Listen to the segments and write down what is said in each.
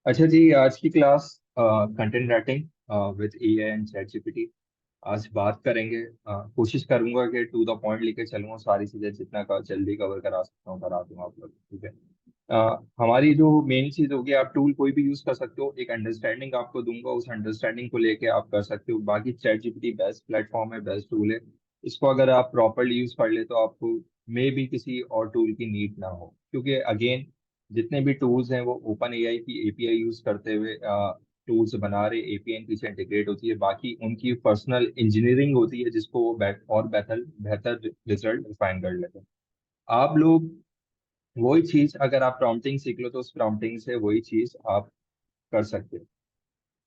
अच्छा जी, आज की class content writing with AI and chat GPT. आज बात करेंगे। कोशिश करूंगा कि टू द पॉइंट लेके चलूंगा, सारी चीजें जितना का जल्दी कवर करा सकता हूँ करा दूंगा आप लोग, ठीक है। हमारी जो मेन चीज होगी, आप टूल कोई भी यूज कर सकते हो, एक अंडरस्टैंडिंग आपको दूंगा, उस अंडरस्टैंडिंग को लेके आप कर सकते हो। बाकी चैट जीपीटी बेस्ट प्लेटफॉर्म है, बेस्ट टूल है। इसको अगर आप प्रॉपरली यूज कर ले तो आपको मे भी किसी और टूल की नीड ना हो, क्योंकि अगेन जितने भी टूल्स हैं वो ओपन एआई की एपीआई यूज करते हुए टूल्स बना रहे, एपीआई के पीछे इंटीग्रेट होती है, बाकी उनकी पर्सनल इंजीनियरिंग होती है जिसको वो और बेहतर बेहतर रिजल्ट रिफाइन कर लेते हैं। आप लोग वही चीज अगर आप प्रॉम्प्टिंग सीख लो तो उस प्रॉम्प्टिंग से वही चीज आप कर सकते हो।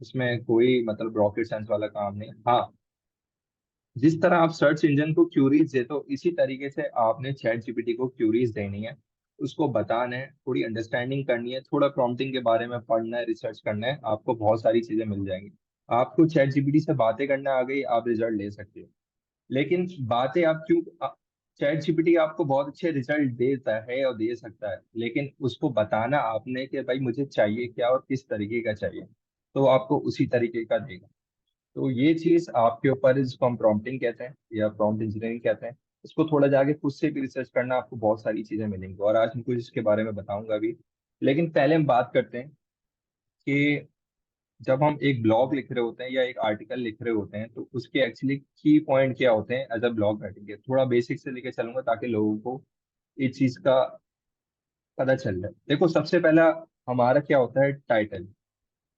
उसमें कोई मतलब रॉकेट साइंस वाला काम नहीं। हाँ, जिस तरह आप सर्च इंजन को क्यूरीज देते हो इसी तरीके से आपने चैट जीपीटी को क्यूरीज देनी है, उसको बताना है, थोड़ी अंडरस्टैंडिंग करनी है, थोड़ा प्रॉम्प्टिंग के बारे में पढ़ना है, रिसर्च करना है, आपको बहुत सारी चीजें मिल जाएंगी। आपको चैट जीपीटी से बातें करना आ गई, आप रिजल्ट ले सकते हो। लेकिन बातें आप क्यों, चैट जीपीटी आपको बहुत अच्छे रिजल्ट देता है और दे सकता है, लेकिन उसको बताना आपने कि भाई मुझे चाहिए क्या और किस तरीके का चाहिए, तो आपको उसी तरीके का देगा। तो ये चीज आपके ऊपर, इसको हम प्रॉम्प्टिंग कहते हैं या प्रॉम्प्ट इंजीनियरिंग कहते हैं। इसको थोड़ा जाके खुद से भी रिसर्च करना, आपको बहुत सारी चीजें मिलेंगी और आज मैं कुछ इसके बारे में बताऊंगा भी। लेकिन पहले हम बात करते हैं कि जब हम एक ब्लॉग लिख रहे होते हैं या एक आर्टिकल लिख रहे होते हैं तो उसके एक्चुअली की पॉइंट क्या होते हैं एज अ ब्लॉग राइटिंग के। थोड़ा बेसिक से लेके चलूंगा ताकि लोगों को इस चीज का पता चल जाए। देखो, सबसे पहला हमारा क्या होता है, टाइटल।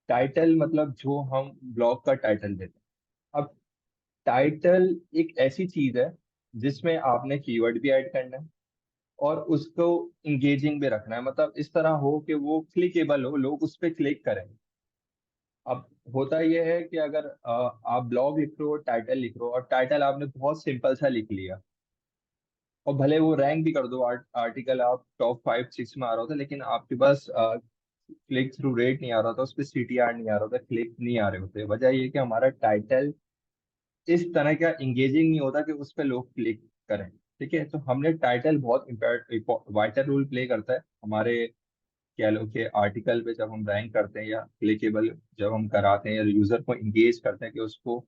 टाइटल मतलब जो हम ब्लॉग का टाइटल देते हैं। अब टाइटल एक ऐसी चीज है जिसमें आपने कीवर्ड भी ऐड करना है और उसको इंगेजिंग भी रखना है, मतलब इस तरह हो कि वो क्लिकेबल हो, लोग उस पर क्लिक करें। अब होता यह है कि अगर आप ब्लॉग लिख रहे हो, टाइटल लिख रहे हो और टाइटल आपने बहुत सिंपल सा लिख लिया और भले वो रैंक भी कर दो, आर्टिकल आप टॉप 5 6 में आ रहा होता, लेकिन आपके पास क्लिक थ्रू रेट नहीं आ रहा था, उस पर सीटीआर नहीं आ रहा था, क्लिक नहीं आ रहे होते। वजह ये कि हमारा टाइटल इस तरह का इंगेजिंग नहीं होता कि उस पर लोग क्लिक करें। ठीक है, तो हमने टाइटल बहुत वाइटल रोल प्ले करता है हमारे, कह लो कि आर्टिकल पे जब हम रैंक करते हैं या क्लिकेबल जब हम कराते हैं या यूजर को इंगेज करते हैं कि उसको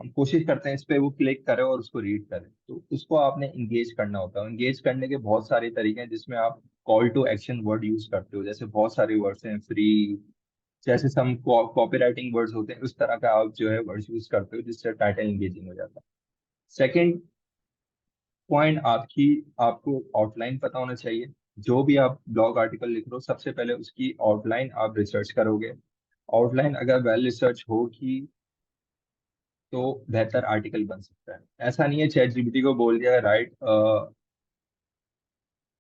हम कोशिश करते हैं इस पे वो क्लिक करे और उसको रीड करे, तो उसको आपने इंगेज करना होता है। इंगेज करने के बहुत सारे तरीके हैं जिसमें आप call to action word use करते हो, जैसे बहुत सारे वर्ड्स हैं, फ्री, जैसे सम कॉपी राइटिंग वर्ड्स होते हैं, उस तरह का आप जो है वर्ड्स यूज करते हो जिससे टाइटल इंगेजिंग हो जाता है। सेकंड पॉइंट आपकी, आपको आउटलाइन पता होना चाहिए। जो भी आप ब्लॉग आर्टिकल लिख रहे हो सबसे पहले उसकी आउटलाइन आप रिसर्च करोगे। आउटलाइन अगर वेल रिसर्च होगी तो बेहतर आर्टिकल बन सकता है। ऐसा नहीं है चैट जीपीटी को बोल दिया right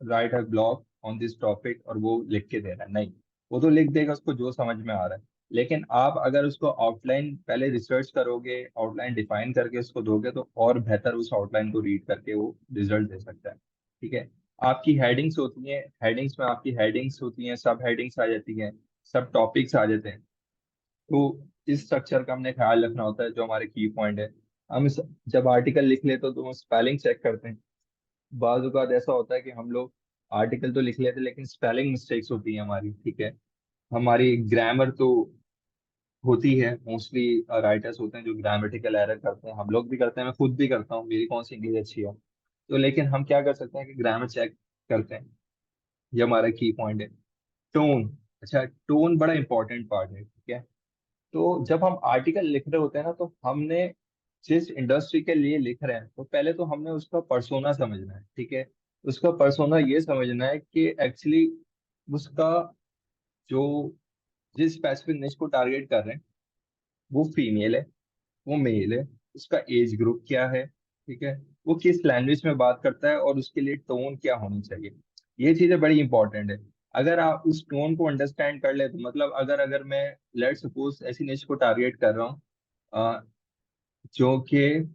right a blog on this topic और वो लिख के दे रहा है, नहीं। वो तो लिख देगा उसको जो समझ में आ रहा है, लेकिन आप अगर उसको आउटलाइन पहले रिसर्च करोगे, आउटलाइन डिफाइन करके उसको दोगे तो और बेहतर उस आउटलाइन को रीड करके वो रिजल्ट दे सकता है। ठीक है। आपकी हेडिंग्स होती हैं, हेडिंग्स में आपकी हेडिंग्स होती हैं, सब हेडिंग्स आ जाती हैं, सब टॉपिक्स आ जाते हैं। तो इस स्ट्रक्चर का हमने ख्याल रखना होता है, जो हमारे की पॉइंट है। जब आर्टिकल लिख लेते तो हम स्पेलिंग चेक करते हैं। बाज़ औक़ात ऐसा होता है कि हम लोग आर्टिकल तो लिख लेते हैं लेकिन स्पेलिंग मिस्टेक्स होती है हमारी, ठीक है। हमारी ग्रामर तो होती है, मोस्टली राइटर्स होते हैं जो ग्रामेटिकल एरर करते हैं, हम लोग भी करते हैं, मैं खुद भी करता हूँ, मेरी कौन सी इंग्लिश अच्छी है। तो लेकिन हम क्या कर सकते हैं कि ग्रामर चेक करते हैं, ये हमारा की पॉइंट है। टोन, अच्छा टोन बड़ा इंपॉर्टेंट पार्ट है, ठीक है। तो जब हम आर्टिकल लिख रहे होते हैं ना, तो हमने जिस इंडस्ट्री के लिए लिख रहे हैं तो पहले तो हमने उसका पर्सोना समझना है, ठीक है। उसका पर्सोना ये समझना है कि एक्चुअली उसका जो, जिस स्पेसिफिक निश को टारगेट कर रहे हैं वो फीमेल है, वो मेल है, उसका एज ग्रुप क्या है, ठीक है, वो किस लैंग्वेज में बात करता है और उसके लिए टोन क्या होनी चाहिए। ये चीजें बड़ी इंपॉर्टेंट है। अगर आप उस टोन को अंडरस्टैंड कर ले तो मतलब अगर अगर मैं लेट सपोज ऐसी निश को टारगेट कर रहा हूँ जो कि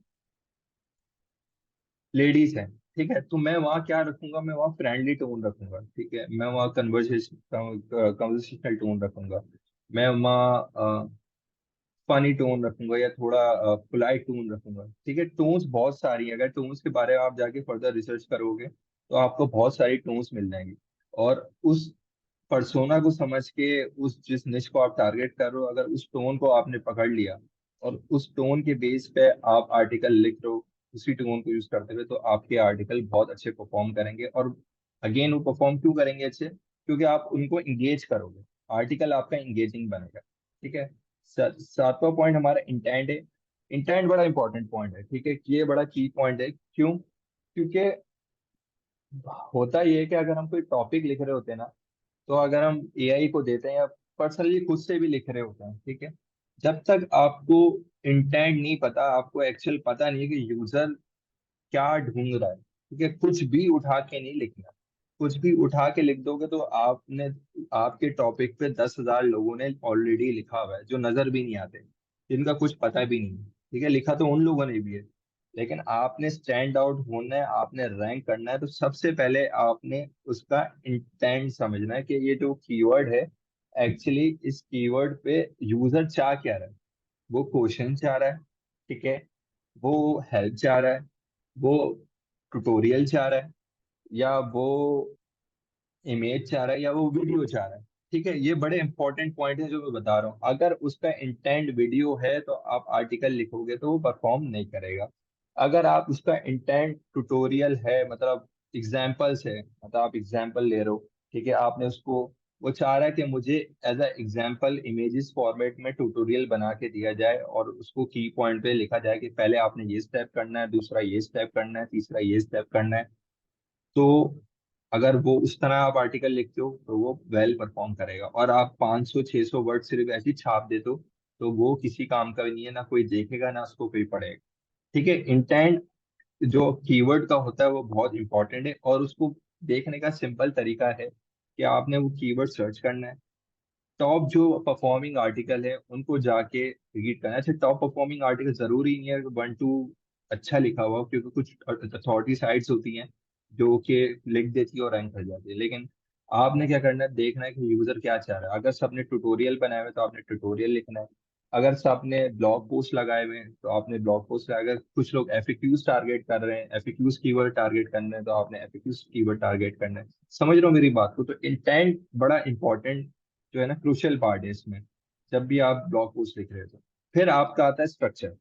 लेडीज हैं, ठीक है, तो मैं वहाँ क्या रखूंगा, मैं वहाँ फ्रेंडली टोन रखूंगा, ठीक है, मैं वहाँ कन्वर्सेशनल टोन रखूंगा, मैं वहाँ फनी टोन रखूंगा या थोड़ा पोलाइट टोन रखूंगा, ठीक है। टोन्स बहुत सारी हैं, अगर टोन्स के बारे में आप जाके फर्दर रिसर्च करोगे तो आपको बहुत सारी टोन्स मिल जाएंगी। और उस पर्सोना को समझ के उस जिस निश को आप टारगेट कर रहे हो, अगर उस टोन को आपने पकड़ लिया और उस टोन के बेस पे आप आर्टिकल लिख रहे हो उसी टोन को यूज करते हुए, तो आपके आर्टिकल बहुत अच्छे परफॉर्म करेंगे। और अगेन वो परफॉर्म क्यों करेंगे अच्छे? क्योंकि आप उनको इंगेज करोगे, आर्टिकल आपका इंगेजिंग बनेगा। ठीक है। सातवां पॉइंट हमारा इंटेंट है। इंटेंट बड़ा इंपॉर्टेंट पॉइंट है, ठीक है, ये बड़ा की पॉइंट है। क्यों? क्योंकि होता ये है कि अगर हम कोई टॉपिक लिख रहे होते हैं ना, तो अगर हम एआई को देते हैं या पर्सनली खुद से भी लिख रहे होते हैं, ठीक है, जब तक आपको इंटेंट नहीं पता, आपको एक्चुअल पता नहीं है कि यूजर क्या ढूंढ रहा है, ठीक है, कुछ भी उठा के नहीं लिखना। कुछ भी उठा के लिख दोगे तो आपने आपके टॉपिक पे 10,000 लोगों ने ऑलरेडी लिखा हुआ है जो नजर भी नहीं आते, जिनका कुछ पता भी नहीं है। ठीक है, लिखा तो उन लोगों ने भी है, लेकिन आपने स्टैंड आउट होना है, आपने रैंक करना है, तो सबसे पहले आपने उसका इंटेंट समझना है कि ये जो कीवर्ड है, एक्चुअली इस कीवर्ड पे यूजर चाह क्या रहा है। वो क्वेश्चन चाह रहा है, ठीक है, वो हेल्प चाह रहा है, वो ट्यूटोरियल चाह रहा है, या वो इमेज चाह रहा है, या वो वीडियो चाह रहा है। ठीक है, ये बड़े इंपॉर्टेंट पॉइंट है जो मैं बता रहा हूँ। अगर उसका इंटेंट वीडियो है तो आप आर्टिकल लिखोगे तो वो परफॉर्म नहीं करेगा। अगर आप उसका इंटेंट ट्यूटोरियल है, मतलब एग्जाम्पल्स है, मतलब आप एग्जाम्पल ले रहे हो, ठीक है, आपने उसको, वो चाह रहा है कि मुझे as a example images format में ट्यूटोरियल बना के दिया जाए और उसको की पॉइंट पे लिखा जाए कि पहले आपने ये स्टेप करना है, दूसरा ये स्टेप करना है, तीसरा ये स्टेप करना है। तो अगर वो उस तरह आप आर्टिकल लिखते हो तो वो वेल परफॉर्म करेगा। और आप 500 600 वर्ड सिर्फ ऐसी छाप देते हो तो वो किसी काम का भी नहीं है, ना कोई देखेगा ना उसको कोई पढ़ेगा। ठीक है, इंटेंट जो कीवर्ड का होता है वो बहुत इंपॉर्टेंट है, और उसको देखने का सिंपल तरीका है कि आपने वो कीवर्ड सर्च करना है, टॉप जो परफॉर्मिंग आर्टिकल है उनको जाके रीड करना है। अच्छा, टॉप परफॉर्मिंग आर्टिकल जरूरी नहीं है कि 1 2 अच्छा लिखा हुआ हो, क्योंकि कुछ अथॉरिटी साइट्स होती हैं जो कि लिख देती है और रैंक कर जाती है। लेकिन आपने क्या करना है, देखना है कि यूजर क्या चाह रहा है। अगर सबने ट्यूटोरियल बनाए हुए तो आपने ट्यूटोरियल लिखना है। अगर सबने ब्लॉग पोस्ट लगाए हुए हैं तो आपने ब्लॉग पोस्ट, अगर कुछ लोग एफएक्यूज टारगेट कर रहे हैं, एफएक्यूज कीवर्ड टारगेट करना है, तो आपने एफएक्यूज कीवर्ड टारगेट करना है। समझ रहे हो मेरी बात को? तो इंटेंट बड़ा इंपॉर्टेंट जो है ना, क्रूशियल पार्ट है इसमें, जब भी आप ब्लॉग पोस्ट लिख रहे हो तो। फिर आपका आता है स्ट्रक्चर।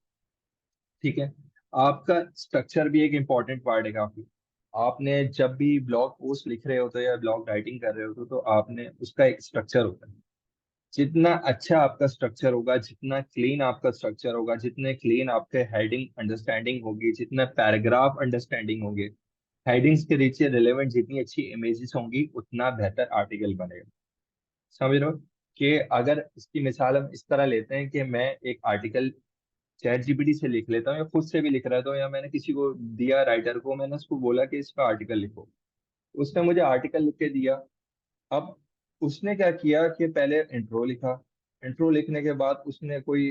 ठीक है, आपका स्ट्रक्चर भी एक इम्पॉर्टेंट पार्ट है काफी। आपने जब भी ब्लॉग पोस्ट लिख रहे होते हो या ब्लॉग राइटिंग कर रहे होते हो तो आपने उसका एक स्ट्रक्चर होता है। जितना अच्छा आपका स्ट्रक्चर होगा, जितना क्लीन आपका स्ट्रक्चर होगा, जितने क्लीन आपके हेडिंग अंडरस्टैंडिंग होगी, जितने पैराग्राफ अंडरस्टैंडिंग होंगे, हेडिंग्स के नीचे रिलेवेंट जितनी अच्छी इमेजेस होंगी, उतना बेहतर आर्टिकल बनेगा। समझ रहे हो? कि अगर इसकी मिसाल हम इस तरह लेते हैं कि मैं एक आर्टिकल चैट जीपीटी से लिख लेता हूँ या खुद से भी लिख रहा था, या मैंने किसी को दिया, राइटर को, मैंने उसको बोला कि इसका आर्टिकल लिखो, उसने मुझे आर्टिकल लिख के दिया। अब उसने क्या किया कि पहले इंट्रो लिखा, इंट्रो लिखने के बाद उसने कोई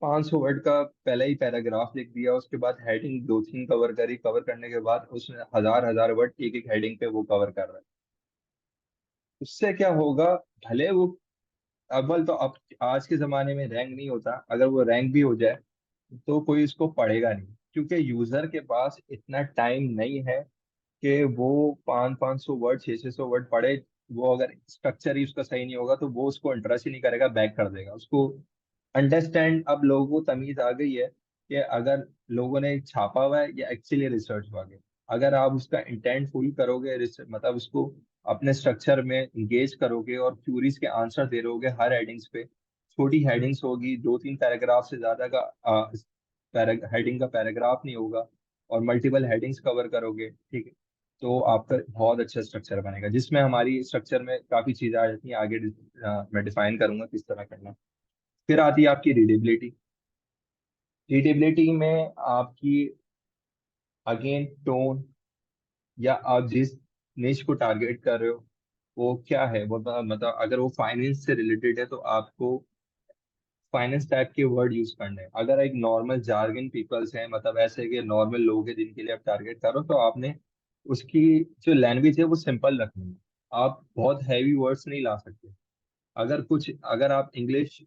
500 वर्ड का पहले ही पैराग्राफ लिख दिया, उसके बाद हेडिंग 2 3 कवर करी, कवर करने के बाद उसने हजार हजार वर्ड एक एक हेडिंग पे वो कवर कर रहा है। उससे क्या होगा? भले वो, अव्वल तो अब आज के जमाने में रैंक नहीं होता, अगर वो रैंक भी हो जाए तो कोई इसको पढ़ेगा नहीं, क्योंकि यूजर के पास इतना टाइम नहीं है कि वो 500 500 वर्ड 600 600 वर्ड पढ़े। वो अगर स्ट्रक्चर ही उसका सही नहीं होगा तो वो उसको इंटरेस्ट ही नहीं करेगा, बैक कर देगा उसको। अंडरस्टैंड, अब लोगों को तमीज आ गई है कि अगर लोगों ने छापा हुआ है या एक्चुअली रिसर्च हुआ है। अगर आप उसका इंटेंट फुल करोगे, मतलब उसको अपने स्ट्रक्चर में इंगेज करोगे और क्यूरीज के आंसर दे रहोगे हर हेडिंग्स पे, छोटी हेडिंग्स होगी, 2 3 पैराग्राफ से ज्यादा का हेडिंग का पैराग्राफ नहीं होगा, और मल्टीपल हेडिंग्स कवर करोगे, ठीक है, तो आपका बहुत अच्छा स्ट्रक्चर बनेगा, जिसमें हमारी स्ट्रक्चर में काफी चीजें आ जाती हैं आगे। मैं डिफाइन करूंगा किस तरह करना। फिर आती है आपकी रीडेबिलिटी। रीडेबिलिटी में आपकी अगेन टोन, या आप जिस निश को टारगेट कर रहे हो वो क्या है, वो मतलब अगर वो फाइनेंस से रिलेटेड है तो आपको फाइनेंस टाइप के वर्ड यूज करने हैं। अगर एक नॉर्मल जार्गन पीपल्स हैं, मतलब ऐसे के नॉर्मल लोग हैं जिनके लिए आप टारगेट करो, तो आपने उसकी जो लैंग्वेज है वो सिंपल रखनी है। आप बहुत हैवी वर्ड्स नहीं ला सकते। अगर आप इंग्लिश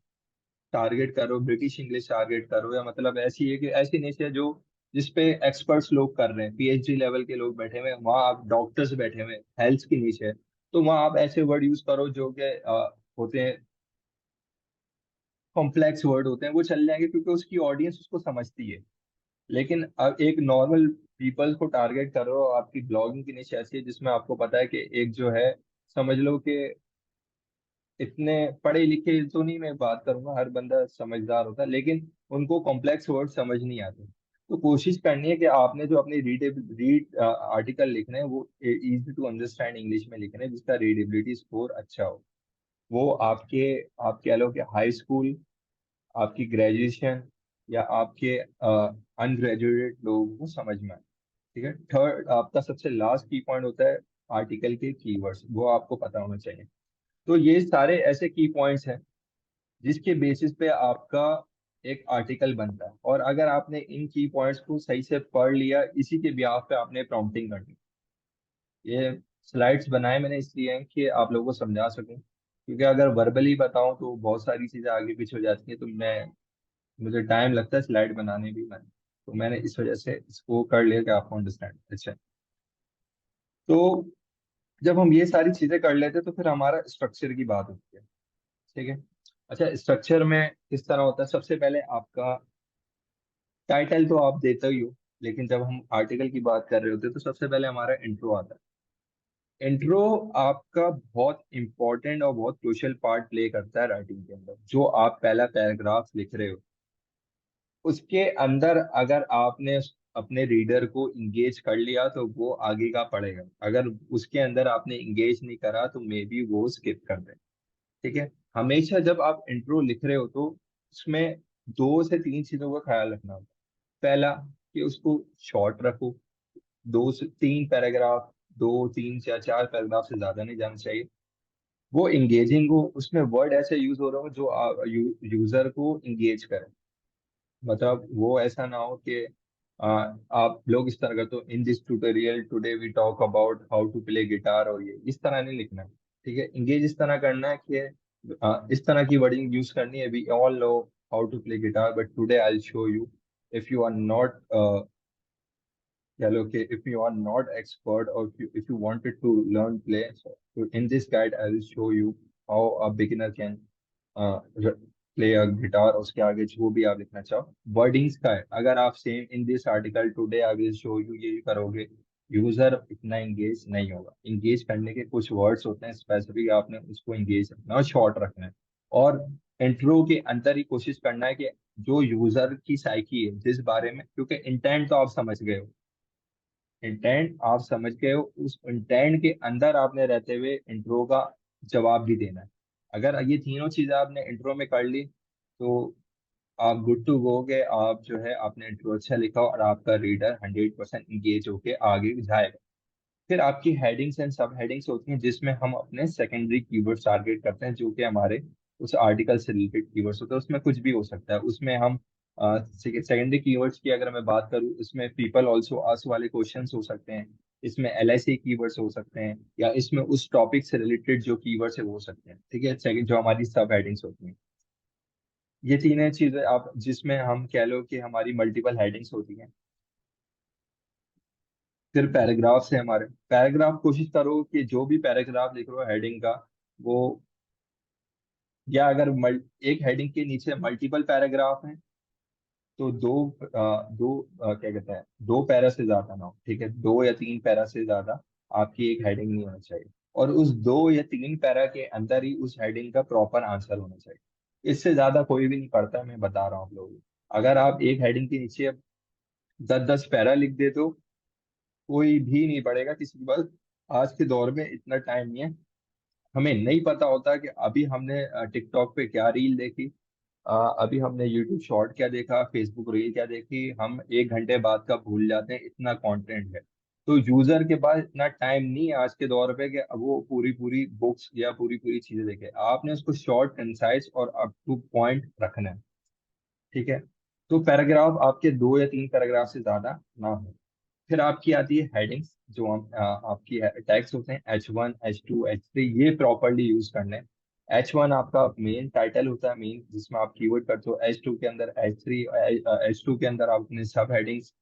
टारगेट करो, ब्रिटिश इंग्लिश टारगेट करो, या मतलब ऐसी है कि ऐसी निश है जो जिसपे एक्सपर्ट्स लोग कर रहे हैं, पीएचडी लेवल के लोग बैठे हुए हैं, वहाँ आप डॉक्टर्स बैठे हुए हैं, हेल्थ की निश है, तो वहाँ आप ऐसे वर्ड यूज करो जो कि होते हैं कॉम्प्लेक्स वर्ड होते हैं, वो चल जाएंगे क्योंकि उसकी ऑडियंस उसको समझती है। लेकिन अब एक नॉर्मल पीपल को टारगेट कर रहे हो, आपकी ब्लॉगिंग की निश ऐसी है जिसमें आपको पता है कि एक जो है, समझ लो कि इतने पढ़े लिखे तो नहीं, मैं बात करूंगा, हर बंदा समझदार होता है, लेकिन उनको कॉम्प्लेक्स वर्ड समझ नहीं आते। तो कोशिश करनी है कि आपने जो अपने रीड आर्टिकल लिखने हैं वो इजी टू अंडरस्टैंड इंग्लिश में लिखने हैं, जिसका रीडेबिलिटी स्कोर अच्छा हो। वो आपके, आप कह लो कि हाई स्कूल, आपकी ग्रेजुएशन, या आपके अनग्रेजुएटेड लोगों को समझ में आए। ठीक है। थर्ड, आपका सबसे लास्ट की पॉइंट होता है आर्टिकल के कीवर्ड्स, वो आपको पता होना चाहिए। तो ये सारे ऐसे की पॉइंट्स हैं जिसके बेसिस पे आपका एक आर्टिकल बनता है। और अगर आपने इन की पॉइंट्स को सही से पढ़ लिया, इसी के ब्याह पे आपने प्रॉम्प्टिंग करनी। ये स्लाइड्स बनाए मैंने इसलिए हैं कि आप लोगों को समझा सकूं, क्योंकि अगर वर्बली बताऊं तो बहुत सारी चीजें आगे पीछे हो जाती हैं, तो मुझे टाइम लगता है स्लाइड बनाने भी में। तो मैंने इस वजह से इसको कर लिया कि आपको अंडरस्टैंड अच्छा। तो जब हम ये सारी चीजें कर लेते हैं तो फिर हमारा स्ट्रक्चर की बात होती है। ठीक है। अच्छा, स्ट्रक्चर में किस तरह होता है, सबसे पहले आपका टाइटल तो आप देते ही हो, लेकिन जब हम आर्टिकल की बात कर रहे होते हैं तो सबसे पहले हमारा इंट्रो आता है। इंट्रो आपका बहुत इंपॉर्टेंट और बहुत क्रूशियल पार्ट प्ले करता है राइटिंग के अंदर। जो आप पहला पैराग्राफ लिख रहे हो उसके अंदर अगर आपने अपने रीडर को इंगेज कर लिया तो वो आगे का पढ़ेगा, अगर उसके अंदर आपने इंगेज नहीं करा तो मे बी वो स्किप कर दे। ठीक है। हमेशा जब आप इंट्रो लिख रहे हो तो उसमें 2 से 3 चीजों का ख्याल रखना होगा। पहला, कि उसको शॉर्ट रखो, 2 से 3 पैराग्राफ, 2 3 या 4 पैराग्राफ से ज्यादा नहीं जाना चाहिए। वो इंगेजिंग हो, उसमें वर्ड ऐसे यूज हो रहे हो जो यूजर को इंगेज करे। मतलब वो ऐसा ना हो कि आप लोग इस तरह का, तो in this tutorial today we talk about how to play guitar, और ये इस तरह नहीं लिखना है। ठीक है। इंगेज इस तरह करना है कि इस तरह की वर्डिंग यूज करनी है, we all know how to play guitar but today I will show you, if you are not, कह लो कि if you are not expert, or if you wanted to learn play, so in this guide I will show you how a beginner can play a guitar। उसके आगे जो भी आप लिखना चाहो वर्डिंग्स का है, अगर आप same in this article today I will show you ये करोगे, यूजर इतना इंगेज नहीं होगा। इंगेज करने के कुछ वर्ड्स होते हैं स्पेसिफिक, आपने उसको इंगेज रखना और शॉर्ट रखना है। और इंट्रो के अंदर ही कोशिश करना है कि जो यूजर की साइकी है जिस बारे में, क्योंकि इंटेंट तो आप समझ गए हो, इंटेंट आप समझ गए हो, उस इंटेंट के अंदर आपने रहते हुए इंट्रो का जवाब भी देना है। अगर ये तीनों चीजें आपने इंट्रो में कर ली तो आप गुड टू गो गए। आप जो है आपने इंट्रो अच्छा लिखा और आपका रीडर 100% इंगेज होके आगे जाएगा। फिर आपकी हेडिंग्स एंड सब हेडिंग्स होती हैं जिसमें हम अपने सेकेंडरी कीवर्ड्स टारगेट करते हैं, जो कि हमारे उस आर्टिकल से रिलेटेड कीवर्ड्स होते हैं। उसमें कुछ भी हो सकता है, उसमें हम सेकेंडरी कीवर्ड्स की अगर मैं बात करूँ, इसमें पीपल ऑल्सो आस्क वाले क्वेश्चंस हो सकते हैं, इसमें एलआईसी कीवर्ड्स हो सकते हैं, या इसमें उस टॉपिक से रिलेटेड जो कीवर्ड्स है वो हो सकते हैं। ठीक है। सेकंड जो हमारी सब हेडिंग्स होती हैं, ये तीन चीजें आप, जिसमें हम कह लो कि हमारी मल्टीपल हेडिंग्स होती हैं। फिर पैराग्राफ से हमारे पैराग्राफ, कोशिश करो कि जो भी पैराग्राफ लिख रहे हो हेडिंग का, वो, या अगर एक हेडिंग के नीचे मल्टीपल पैराग्राफ हैं तो क्या कहते हैं, 2 पैरा से ज्यादा ना हो। ठीक है। 2 या 3 पैरा से ज्यादा आपकी एक हेडिंग नहीं होना चाहिए, और उस 2 या 3 पैरा के अंदर ही उस हेडिंग का प्रॉपर आंसर होना चाहिए। इससे ज्यादा कोई भी नहीं पढ़ता है, मैं बता रहा हूँ आप लोगों को। अगर आप एक हेडिंग के नीचे 10 10 पैरा लिख दे तो कोई भी नहीं पढ़ेगा, किसी के पास आज के दौर में इतना टाइम नहीं है। हमें नहीं पता होता कि अभी हमने टिकटॉक पे क्या रील देखी, अभी हमने यूट्यूब शॉर्ट क्या देखा, फेसबुक रील क्या देखी, हम 1 घंटे बाद का भूल जाते हैं, इतना कंटेंट है। तो यूजर के पास इतना टाइम नहीं है आज के दौर पे कि अब वो पूरी पूरी बुक्स या पूरी पूरी चीजें देखे। आपने उसको शॉर्ट, कंसाइज और अप टू पॉइंट रखना है। ठीक है। तो पैराग्राफ आपके 2 या 3 पैराग्राफ से ज्यादा ना हो। फिर आपकी आती है हेडिंग्स, जो हम आपकी टैग्स होते हैं H1 H2 H3, ये प्रॉपरली यूज करने हैं। H1 आपका मेन टाइटल होता है, मेन जिसमें आप कीवर्ड करते हो। H2 के अंदर H3, H2 के अंदर आप अपने सब हेडिंग्स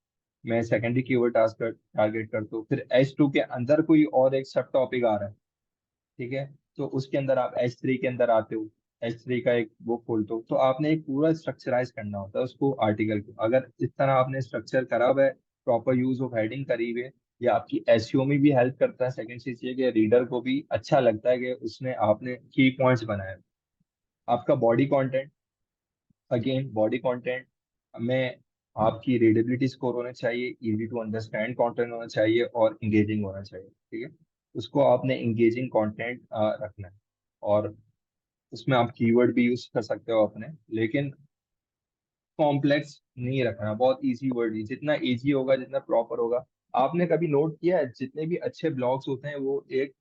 में सेकेंडरी कीवर्ड टारगेट करते हो। फिर H2 के अंदर कोई और एक सब टॉपिक आ रहा है ठीक है। तो उसके अंदर आप H3 के अंदर आते हो, H3 का एक वो खोलते हो, तो आपने एक पूरा स्ट्रक्चराइज करना होता है उसको, आर्टिकल को। अगर इस तरह आपने स्ट्रक्चर करा हुआ है, प्रॉपर यूज ऑफ हेडिंग करी हुई है, ये आपकी एसईओ में भी हेल्प करता है। सेकंड चीज ये कि रीडर को भी अच्छा लगता है कि उसने आपने की पॉइंट्स बनाए। आपका body content, again body content में आपकी रीडेबिलिटी स्कोर होना चाहिए, इजी टू अंडरस्टैंड कंटेंट होना चाहिए और इंगेजिंग होना चाहिए। ठीक है, उसको आपने इंगेजिंग कंटेंट रखना है। और उसमें आप कीवर्ड भी यूज कर सकते हो अपने, लेकिन कॉम्प्लेक्स नहीं रखना, बहुत इजी वर्ड ही, जितना इजी होगा जितना प्रॉपर होगा। आपने कभी नोट किया है जितने भी अच्छे ब्लॉग्स होते हैं वो एक,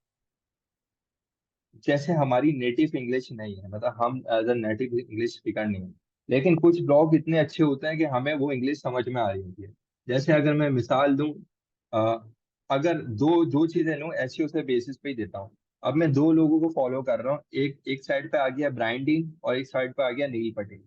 जैसे हमारी नेटिव इंग्लिश नहीं है, मतलब हम as a native English speaker नहीं है, लेकिन कुछ ब्लॉग इतने अच्छे होते हैं कि हमें वो इंग्लिश समझ में आ रही होती है। जैसे अगर मैं मिसाल दूं, अ, अगर दो दो चीजें लूं, एसईओ से बेसिस पे ही देता हूँ। अब मैं दो लोगों को फॉलो कर रहा हूँ, एक एक साइड पे आ गया ब्रायन डीन और एक साइड पे आ गया नील पटेल,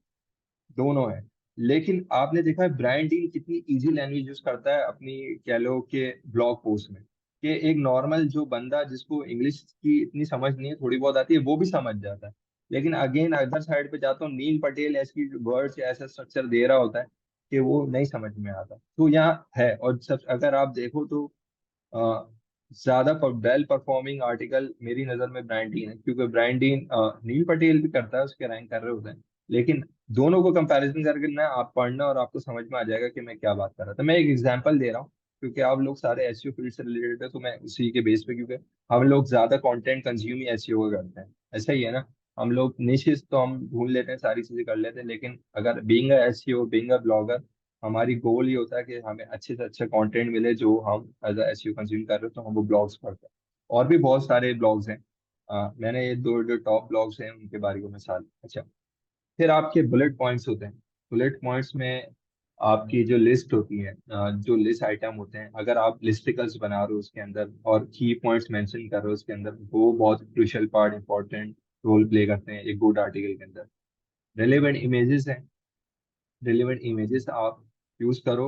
दोनों है। लेकिन आपने देखा है ब्रायन डीन कितनी इजी लैंग्वेज यूज करता है अपनी, कह लो कि ब्लॉग पोस्ट में, कि एक नॉर्मल जो बंदा जिसको इंग्लिश की इतनी समझ नहीं है, थोड़ी बहुत आती है, वो भी समझ जाता है। लेकिन अगेन अदर साइड पे जाता हूँ, नील पटेल ऐसी वर्ड्स या ऐसा स्ट्रक्चर दे रहा होता है कि वो नहीं समझ में आता। तो यहाँ है। और सब अगर आप देखो तो अ, ज्यादा वेल परफॉर्मिंग आर्टिकल मेरी नजर में ब्रांडीन है, क्योंकि ब्रांडीन नील पटेल भी करता है, उसके रैंक कर रहे होते हैं। लेकिन दोनों को कंपैरिजन करके ना आप पढ़ना और आपको समझ में आ जाएगा कि मैं क्या बात कर रहा था। मैं एक एग्जांपल दे रहा हूँ, क्योंकि आप लोग सारे एसईओ फील्ड से रिलेटेड है, तो मैं उसी के बेस पे, क्योंकि हम लोग ज्यादा कंटेंट कंज्यूम ही एसईओ का करते हैं, ऐसा ही है ना। हम लोग निशेस तो हम ढूंढ लेते हैं, सारी चीजें कर लेते हैं, लेकिन अगर being a SEO, being a blogger, हमारी गोल ये होता है कि हमें अच्छे से अच्छा कंटेंट मिले जो हम एज एसईओ कंज्यूम कर रहे हो, तो हम वो ब्लॉग्स पढ़ते हैं। और भी बहुत सारे ब्लॉग्स हैं। मैंने ये दो जो टॉप ब्लॉग्स हैं उनके बारे में मिसाल। अच्छा, फिर आपके बुलेट पॉइंट्स होते हैं। बुलेट पॉइंट्स में आपकी जो लिस्ट होती है, जो लिस्ट आइटम होते हैं, अगर आप लिस्टिकल्स बना रहे हो उसके अंदर और की पॉइंट्स मेंशन कर रहे हो उसके अंदर, वो बहुत crucial part, important role play करते हैं एक गुड आर्टिकल के अंदर। रेलेवेंट इमेजेस हैं, रिलेवेंट इमेजेस आप यूज करो।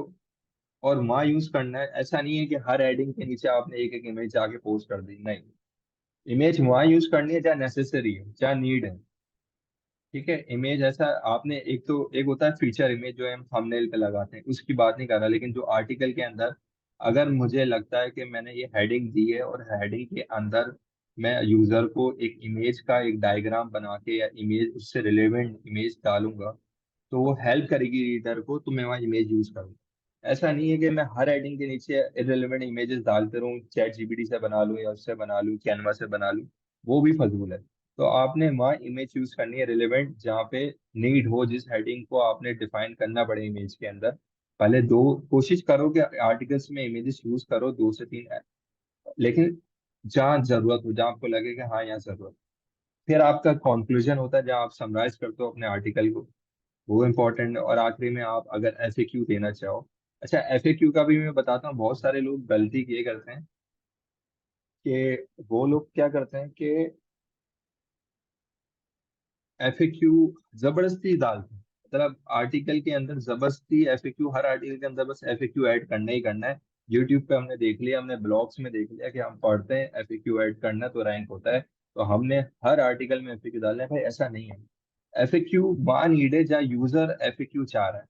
और वहाँ यूज करना है, ऐसा नहीं है कि हर एडिंग के नीचे आपने एक एक इमेज जाके पोस्ट कर दी, नहीं। इमेज वहाँ यूज करनी है जहाँ नेसेसरी है, जहाँ नीड है। ठीक है, इमेज ऐसा आपने, एक तो एक होता है फीचर इमेज जो हम थंबनेल पे लगाते हैं, उसकी बात नहीं कर रहा, लेकिन जो आर्टिकल के अंदर अगर मुझे लगता है कि मैंने ये हेडिंग दी है और हेडिंग के अंदर मैं यूजर को एक इमेज का एक डायग्राम बना के या इमेज उससे रिलेवेंट इमेज डालूंगा, तो वो हेल्प करेगी रीडर को, तो मैं वहाँ इमेज यूज करूँगा। ऐसा नहीं है कि मैं हर हेडिंग के नीचे इरेलीवेंट इमेजेस डालते रहूँ, चैट जीपीटी से बना लूँ या उससे बना लूँ, कैनवा से बना लूँ, वो भी फजूल है। तो आपने वहाँ इमेज यूज करनी है रिलेवेंट, जहाँ पे नीड हो, जिस हेडिंग को आपने डिफाइन करना पड़े इमेज के अंदर। पहले दो कोशिश करो कि आर्टिकल्स में इमेजेस यूज करो, दो से तीन, लेकिन जहाँ जरूरत हो, जहाँ आपको लगे कि हाँ यहाँ जरूरत। फिर आपका कंक्लूजन होता है जहाँ आप समराइज करते हो अपने आर्टिकल को, वो इम्पोर्टेंट है। और आखिरी में आप अगर एफएक्यू देना चाहो, अच्छा एफएक्यू का भी मैं बताता हूँ। बहुत सारे लोग गलती ये करते हैं कि वो लोग क्या करते हैं कि एफएक्यू जबरदस्ती डालते हैं, मतलब आर्टिकल के अंदर जबरदस्ती एफएक्यू, हर आर्टिकल के अंदर बस एफएक्यू ऐड करना ही करना है। यूट्यूब पे हमने देख लिया, हमने ब्लॉग्स में देख लिया कि हम पढ़ते हैं एफएक्यू ऐड करना तो रैंक होता है, तो हमने हर आर्टिकल में एफएक्यू डालना है। भाई ऐसा नहीं है। एफएक्यू वहाँ नीड है जहाँ यूजर एफएक्यू चाह रहा है।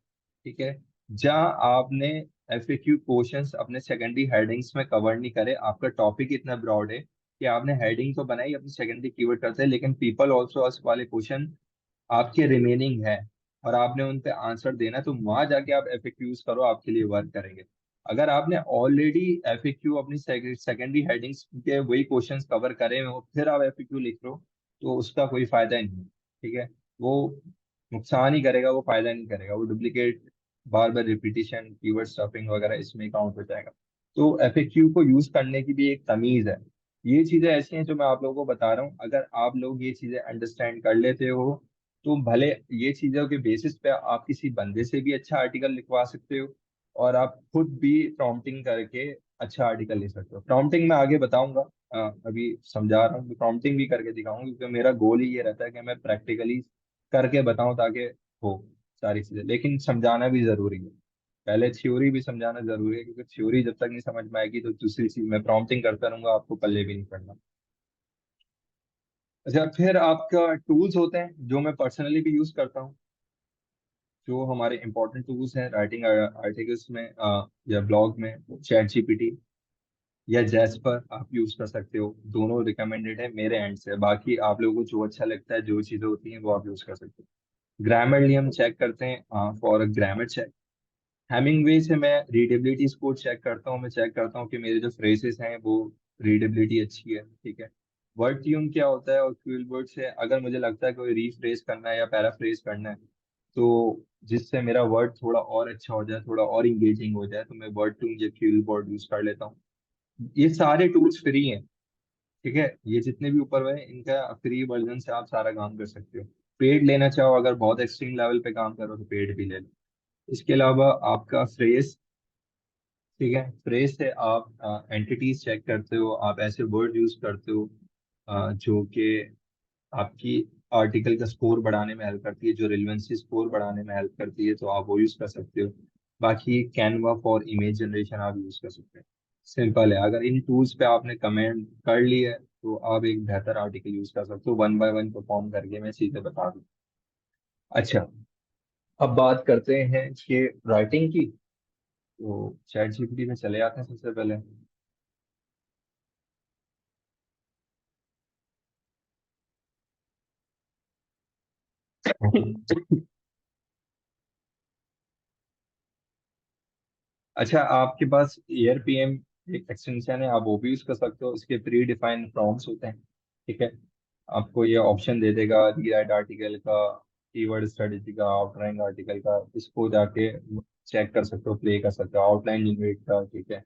ठीक है, जहाँ आपने एफएक्यू क्वेश्चंस अपने सेकेंडरी हेडिंग्स में कवर नहीं करे, आपका टॉपिक इतना ब्रॉड है कि आपने हेडिंग तो बनाई अपनी सेकेंडरी कीवर्ड करते हैं, लेकिन पीपल ऑल्सो आस्क वाले क्वेश्चन आपके रिमेनिंग है और आपने उन पे आंसर देना है, तो वहां जाके आप एफएक्यू यूज करो, आपके लिए वर्क करेंगे। अगर आपने ऑलरेडी एफएक्यू अपनी सेकेंडरी हेडिंग्स के वही क्वेश्चंस कवर करे हो, फिर आप एफएक्यू लिख रहे हो, तो उसका कोई फायदा नहीं है। ठीक है, वो नुकसान ही करेगा, वो फायदा नहीं करेगा, वो डुप्लीकेट, बार बार रिपीटिशन, कीवर्ड स्टफिंग वगैरह इसमें काउंट हो जाएगा। तो एफएक्यू को यूज करने की भी एक तमीज है। ये चीजें ऐसी हैं जो मैं आप लोगों को बता रहा हूँ, अगर आप लोग ये चीजें अंडरस्टैंड कर लेते हो, तो भले ये चीजों के बेसिस पे आप किसी बंदे से भी अच्छा आर्टिकल लिखवा सकते हो, और आप खुद भी प्रॉम्प्टिंग करके अच्छा आर्टिकल लिख सकते हो। प्रॉम्प्टिंग मैं आगे बताऊंगा, अभी समझा रहा हूँ, प्रॉम्प्टिंग भी करके दिखाऊंगा, क्योंकि मेरा गोल ही ये रहता है कि मैं प्रैक्टिकली करके बताऊं, ताकि हो सारी चीजें, लेकिन समझाना भी जरूरी है। पहले थ्योरी भी समझाना जरूरी है, क्योंकि थ्योरी जब तक नहीं समझ में आएगी तो दूसरी चीज मैं प्रॉम्प्टिंग करता रहूंगा, आपको पल्ले भी नहीं पड़ना। अच्छा, फिर आपका टूल्स होते हैं जो मैं पर्सनली भी यूज करता हूँ, जो हमारे इंपॉर्टेंट टूल्स हैं राइटिंग आर्टिकल्स में या ब्लॉग में। चैट जीपीटी या जैस्पर आप यूज कर सकते हो, दोनों रिकमेंडेड है मेरे एंड से। बाकी आप लोगों को जो अच्छा लगता है, जो चीजें होती हैं वो आप यूज कर सकते हो। ग्रामरली हम चेक करते हैं फॉर ग्रामर चेक। हेमिंगवे से मैं रीडेबिलिटी स्कोर चेक करता हूँ। मैं चेक करता हूँ कि मेरे जो फ्रेजेस हैं वो रीडेबिलिटी अच्छी है, ठीक है। वर्ड ट्यून क्या होता है, और क्विल वर्ड से अगर मुझे लगता है कोई रीफ्रेज करना है या पैराफ्रेज करना है, तो जिससे मेरा वर्ड थोड़ा और अच्छा हो जाए, थोड़ा और इंगेजिंग हो जाए, तो मैं वर्ड ट्यून या क्विल वर्ड यूज कर लेता हूँ। ये सारे टूल्स फ्री हैं, ठीक है। ये जितने भी ऊपर हुए हैं इनका फ्री वर्जन से आप सारा काम कर सकते हो। पेड लेना चाहो, अगर बहुत एक्सट्रीम लेवल पे काम करो तो पेड भी ले लो। इसके अलावा आपका फ्रेज, ठीक है, फ्रेज से आप एंटिटीज चेक करते हो, आप ऐसे वर्ड यूज करते हो जो कि आपकी आर्टिकल का स्कोर बढ़ाने में हेल्प करती है, जो रिलेवेंसी स्कोर बढ़ाने में हेल्प करती है, तो आप वो यूज कर सकते हो। बाकी कैनवा फॉर इमेज जनरेशन आप यूज कर सकते हैं। सिंपल है, अगर इन टूल्स पे आपने कमेंट कर लिया है तो आप एक बेहतर आर्टिकल यूज कर सकते हो। वन बाय वन परफॉर्म करके मैं चीजें बता दूँ। अच्छा, अब बात करते हैं कि राइटिंग की। तो चैट जीपीटी में चले आते हैं सबसे पहले। अच्छा, आपके पास एयर पीएम एक एक्सटेंशन है, आप वो भी यूज कर सकते हो। इसके प्री डिफाइंड प्रॉम्प्ट्स होते हैं, ठीक है। आपको ये ऑप्शन दे देगा रीराइट आर्टिकल का, कीवर्ड स्ट्रेटेजी का, आउटलाइन आर्टिकल का। इसको जाके चेक कर सकते हो, प्ले कर सकते हो, आउटलाइन जनरेट का, ठीक है।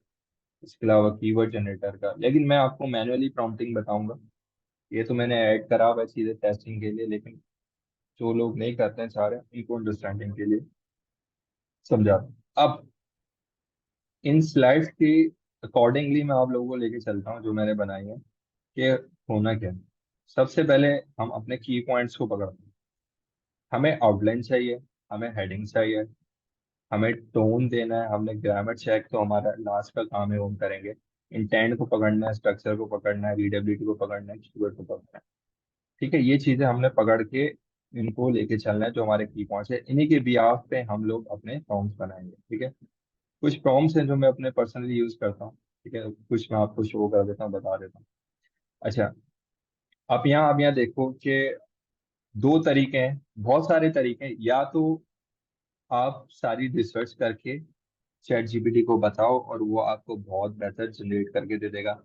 इसके अलावा कीवर्ड जनरेटर का, लेकिन मैं आपको मैनुअली प्रॉम्प्टिंग बताऊंगा। ये तो मैंने ऐड करा हुआ है चीजें टेस्टिंग के लिए, लेकिन जो लोग नहीं करते हैं चाह रहे हैं उनको अंडरस्टैंडिंग के लिए समझा। अब इन स्लाइड्स के अकॉर्डिंगली मैं आप लोगों को लेके चलता हूँ जो मैंने बनाई है, कि होना क्या है। सबसे पहले हम अपने की पॉइंट्स को पकड़ते हैं। हमें आउटलाइन चाहिए, हमें हेडिंग चाहिए, हमें टोन देना है, हमने ग्रामर चेक तो हमारा लास्ट का काम है वो हम करेंगे। इंटेंट को पकड़ना है, स्ट्रक्चर को पकड़ना है, रीडेबिलिटी को पकड़ना है, कीवर्ड को पकड़ना है, ठीक है। ये चीजें हमने पकड़ के इनको लेके चलना है, जो हमारे की पॉइंट्स है। इन्हीं के बिहाफ पे हम लोग अपने प्रॉम्प्ट्स बनाएंगे, ठीक है। कुछ प्रॉम्प्ट्स हैं जो मैं अपने पर्सनली यूज करता हूँ, ठीक है। कुछ मैं आपको शो कर देता हूँ, बता देता हूँ। अच्छा, आप यहाँ देखो कि दो तरीके हैं, बहुत सारे तरीके हैं। या तो आप सारी रिसर्च करके चैट जीपीटी को बताओ और वो आपको बहुत बेहतर जनरेट करके दे देगा,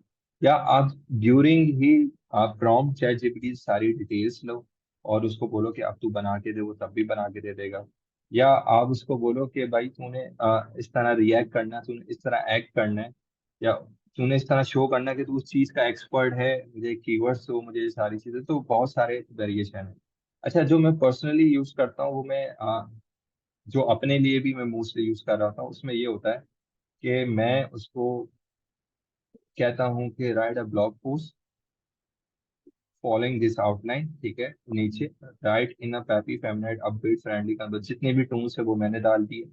या आप ड्यूरिंग ही आप प्रॉम्प्ट चैट जीपीटी से सारी डिटेल्स लो और उसको बोलो कि अब तू बना के दे, वो तब भी बना के दे देगा। या आप उसको बोलो कि भाई तूने इस तरह रिएक्ट करना है, तूने इस तरह एक्ट करना है, या तूने इस तरह शो करना है कि तू उस चीज का एक्सपर्ट है, मुझे कीवर्ड्स दो, मुझे ये सारी चीजें। तो बहुत सारे वेरिएशन है। अच्छा, जो मैं पर्सनली यूज करता हूँ वो मैं जो अपने लिए भी मैं मोस्टली यूज कर रहा था, उसमें ये होता है कि मैं उसको कहता हूँ कि right a blog post following this outline, ठीक है। नीचे राइट इन अ पैपी फेमिनाइट अपबीट फ्रेंडली का, जितने भी टोन्स है वो मैंने डाल दिए।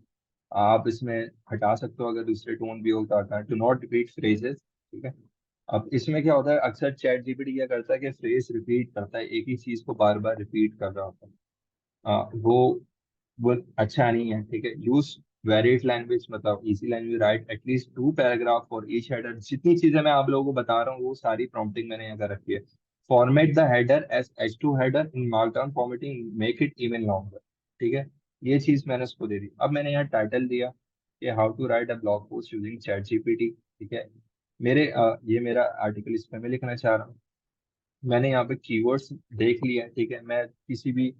आप इसमें हटा सकते हो अगर दूसरे टोन भी हो तो हटा। डू नॉट रिपीट फ्रेजेस, ठीक है। अब इसमें क्या होता है, अक्सर चैट जीपीटी क्या करता है कि फ्रेज रिपीट करता है, एक ही चीज को बार बार रिपीट कर रहा होता है। वो अच्छा नहीं है, ठीक है। यूज वेरिएट लैंग्वेज, मतलब easy language, right at least to paragraph for each header. जितनी चीजें मैं आप लोगों को बता रहा हूँ वो सारी प्रॉम्प्टिंग मैंने यहाँ कर रखी है। Format the header as H2 header in markdown formatting, make it even longer, ठीक है। ये चीज मैंने उसको दे दी। अब मैंने यहाँ टाइटल दिया कि how to write a blog post using chat GPT, ठीक है। ये मेरा आर्टिकल इसमें मैं लिखना चाह रहा हूँ। मैंने यहाँ पे कीवर्ड्स देख लिया, ठीक है। मैं किसी भी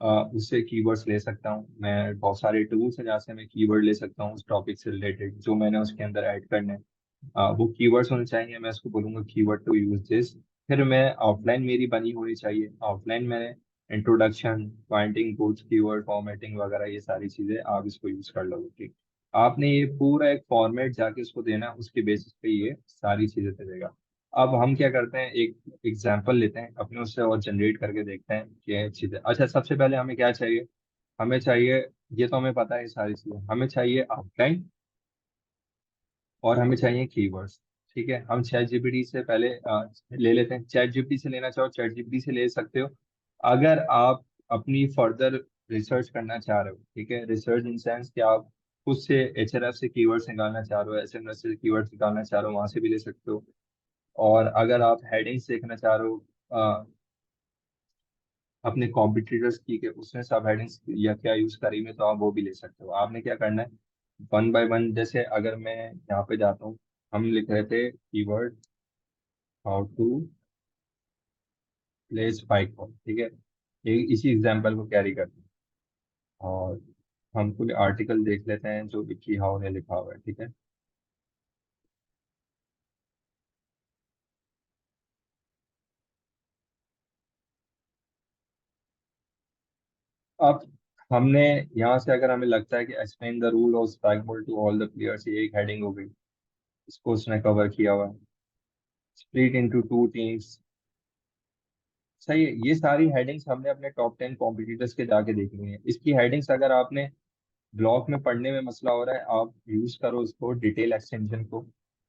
उससे कीवर्ड्स ले सकता हूँ। मैं बहुत सारे टूल्स हैं जहाँ से मैं कीवर्ड ले सकता हूँ उस टॉपिक से रिलेटेड जो मैंने उसके अंदर ऐड करने हैं। वो कीवर्ड्स होने चाहिए, मैं उसको बोलूंगा कीवर्ड टू यूज दिस। फिर मैं आउटलाइन मेरी बनी होनी चाहिए। आउटलाइन मैंने इंट्रोडक्शन, पॉइंटिंग, बुट्स, कीवर्ड फॉर्मेटिंग वगैरह ये सारी चीजें आप इसको यूज कर लोगे, ठीक। आपने ये पूरा एक फॉर्मेट जाके उसको देना, उसके बेसिस पे ये सारी चीजें दे देगा। अब हम क्या करते हैं, एक एग्जाम्पल लेते हैं अपने उससे और जनरेट करके देखते हैं क्या चीजें। अच्छा, सबसे पहले हमें क्या चाहिए, हमें चाहिए, ये तो हमें पता है ये सारी चीजें, हमें चाहिए आउटलाइन और हमें चाहिए कीवर्ड्स, ठीक है, हम चैट जीपीटी से पहले ले लेते हैं। चैट जीपीटी से लेना चाहो चैट जीपीटी से ले सकते हो। अगर आप अपनी फर्दर रिसर्च करना चाह रहे हो, ठीक है, रिसर्च इन सेंस कि आप खुद से एचआरएफ से कीवर्ड्स निकालना चाह रहे हो, एसएमएस से कीवर्ड्स निकालना चाह रहे हो, वहां से भी ले सकते हो। और अगर आप हेडिंग्स देखना चाह रहे हो अपने कॉम्पिटिटर्स की के उसमें सब हेडिंग्स या क्या यूज करेंगे, तो आप वो भी ले सकते हो। आपने क्या करना है, वन बाय वन, जैसे अगर मैं यहाँ पे जाता हूँ, हम लिख रहे थे keyword how to place spike ball, ठीक है, ये इसी एग्जांपल को कैरी करते हैं। और हम कोई आर्टिकल देख लेते हैं जो विकी हाउ ने लिखा हुआ है, ठीक है। अब हमने यहाँ से, अगर हमें लगता है कि explain the rule of spike ball to all the players, ये एक हेडिंग हो गई, इसको उसने कवर किया हुआ है। स्प्लिट इनटू टू टीम्स, सही है। ये सारी हेडिंग्स हमने अपने टॉप 10 कॉम्पिटिटर्स के जाके देखनी है। इसकी हेडिंग्स अगर आपने ब्लॉक में पढ़ने में मसला हो रहा है, आप यूज करो इसको, डिटेल एक्सटेंशन को।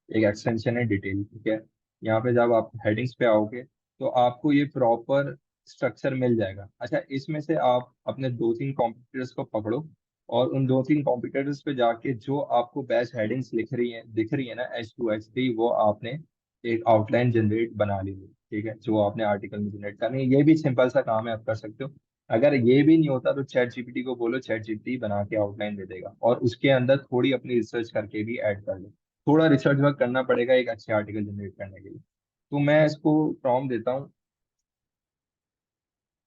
एक एक्सटेंशन है डिटेल, ठीक है। यहाँ पे जब आप हेडिंग्स पे आओगे तो आपको ये प्रॉपर स्ट्रक्चर मिल जाएगा। अच्छा, इसमें से आप अपने दो तीन कॉम्पिटिटर्स को पकड़ो, और उन दो तीन कॉम्पिटिटर्स पे जाके जो आपको बेस्ट हेडिंग्स लिख रही है दिख रही है ना, H2 H3, वो आपने एक आउटलाइन जनरेट बना ली है, ठीक है, जो आपने आर्टिकल में जनरेट करनी है। ये भी सिंपल सा काम है, आप कर सकते हो। अगर ये भी नहीं होता तो चैट जीपीटी को बोलो, चैट जीपीटी बना के आउटलाइन दे देगा, और उसके अंदर थोड़ी अपनी रिसर्च करके भी ऐड कर लो। थोड़ा रिसर्च वर्क करना पड़ेगा एक अच्छे आर्टिकल जनरेट करने के लिए। तो मैं इसको प्रॉम्प्ट देता हूँ,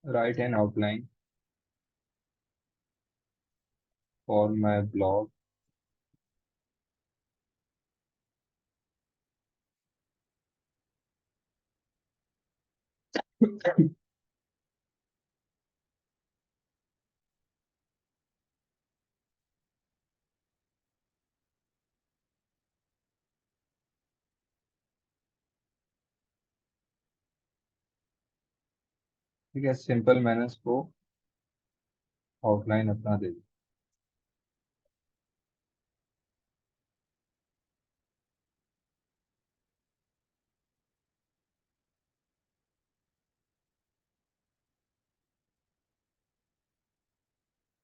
right N outline for my blog. ठीक है, सिंपल मैंने इसको आउटलाइन अपना दे दी।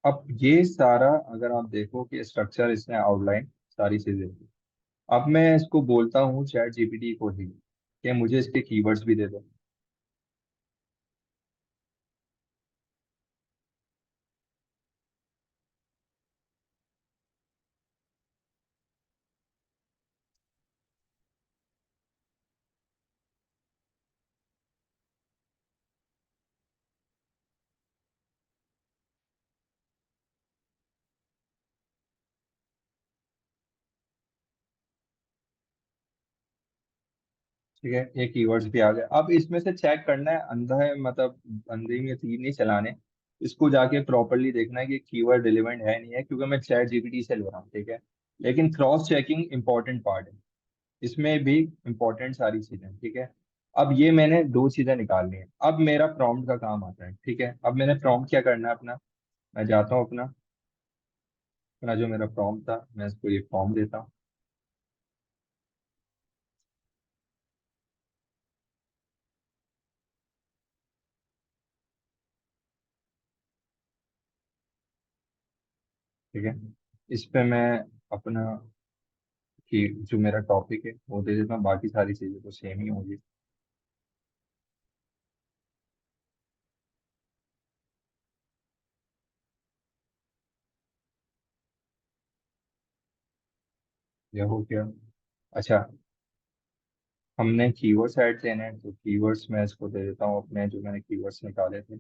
अब ये सारा अगर आप देखो कि स्ट्रक्चर इसने आउटलाइन सारी चीजें दी। अब मैं इसको बोलता हूँ चैट जीपीटी को ही कि मुझे इसके कीवर्ड्स भी दे दो। ठीक है, ये कीवर्ड्स भी आ गए। अब इसमें से चेक करना है, अंधा है मतलब अंधे में तीर नहीं चलाने। इसको जाके प्रॉपरली देखना है कि कीवर्ड रिलेवेंट है नहीं है, क्योंकि मैं चैट जीपीटी से ले रहा हूँ, ठीक है। लेकिन क्रॉस चेकिंग इंपॉर्टेंट पार्ट है, इसमें भी इंपॉर्टेंट सारी चीजें, ठीक है। अब ये मैंने दो चीजें निकालनी है, अब मेरा प्रॉम्प्ट का काम आता है, ठीक है। अब मैंने प्रॉम्प्ट क्या करना है अपना, मैं जाता हूँ अपना अपना जो मेरा प्रॉम्प्ट था, मैं इसको ये फॉर्म देता हूँ। ठीक है, इस पे मैं अपना कि जो मेरा टॉपिक है वो दे देता हूँ, बाकी सारी चीजें तो सेम ही होंगी। ये हो गया। अच्छा, हमने कीवर्ड्स ऐड देने हैं, तो कीवर्ड्स मैं इसको दे देता हूँ अपने जो मैंने कीवर्ड्स निकाले थे।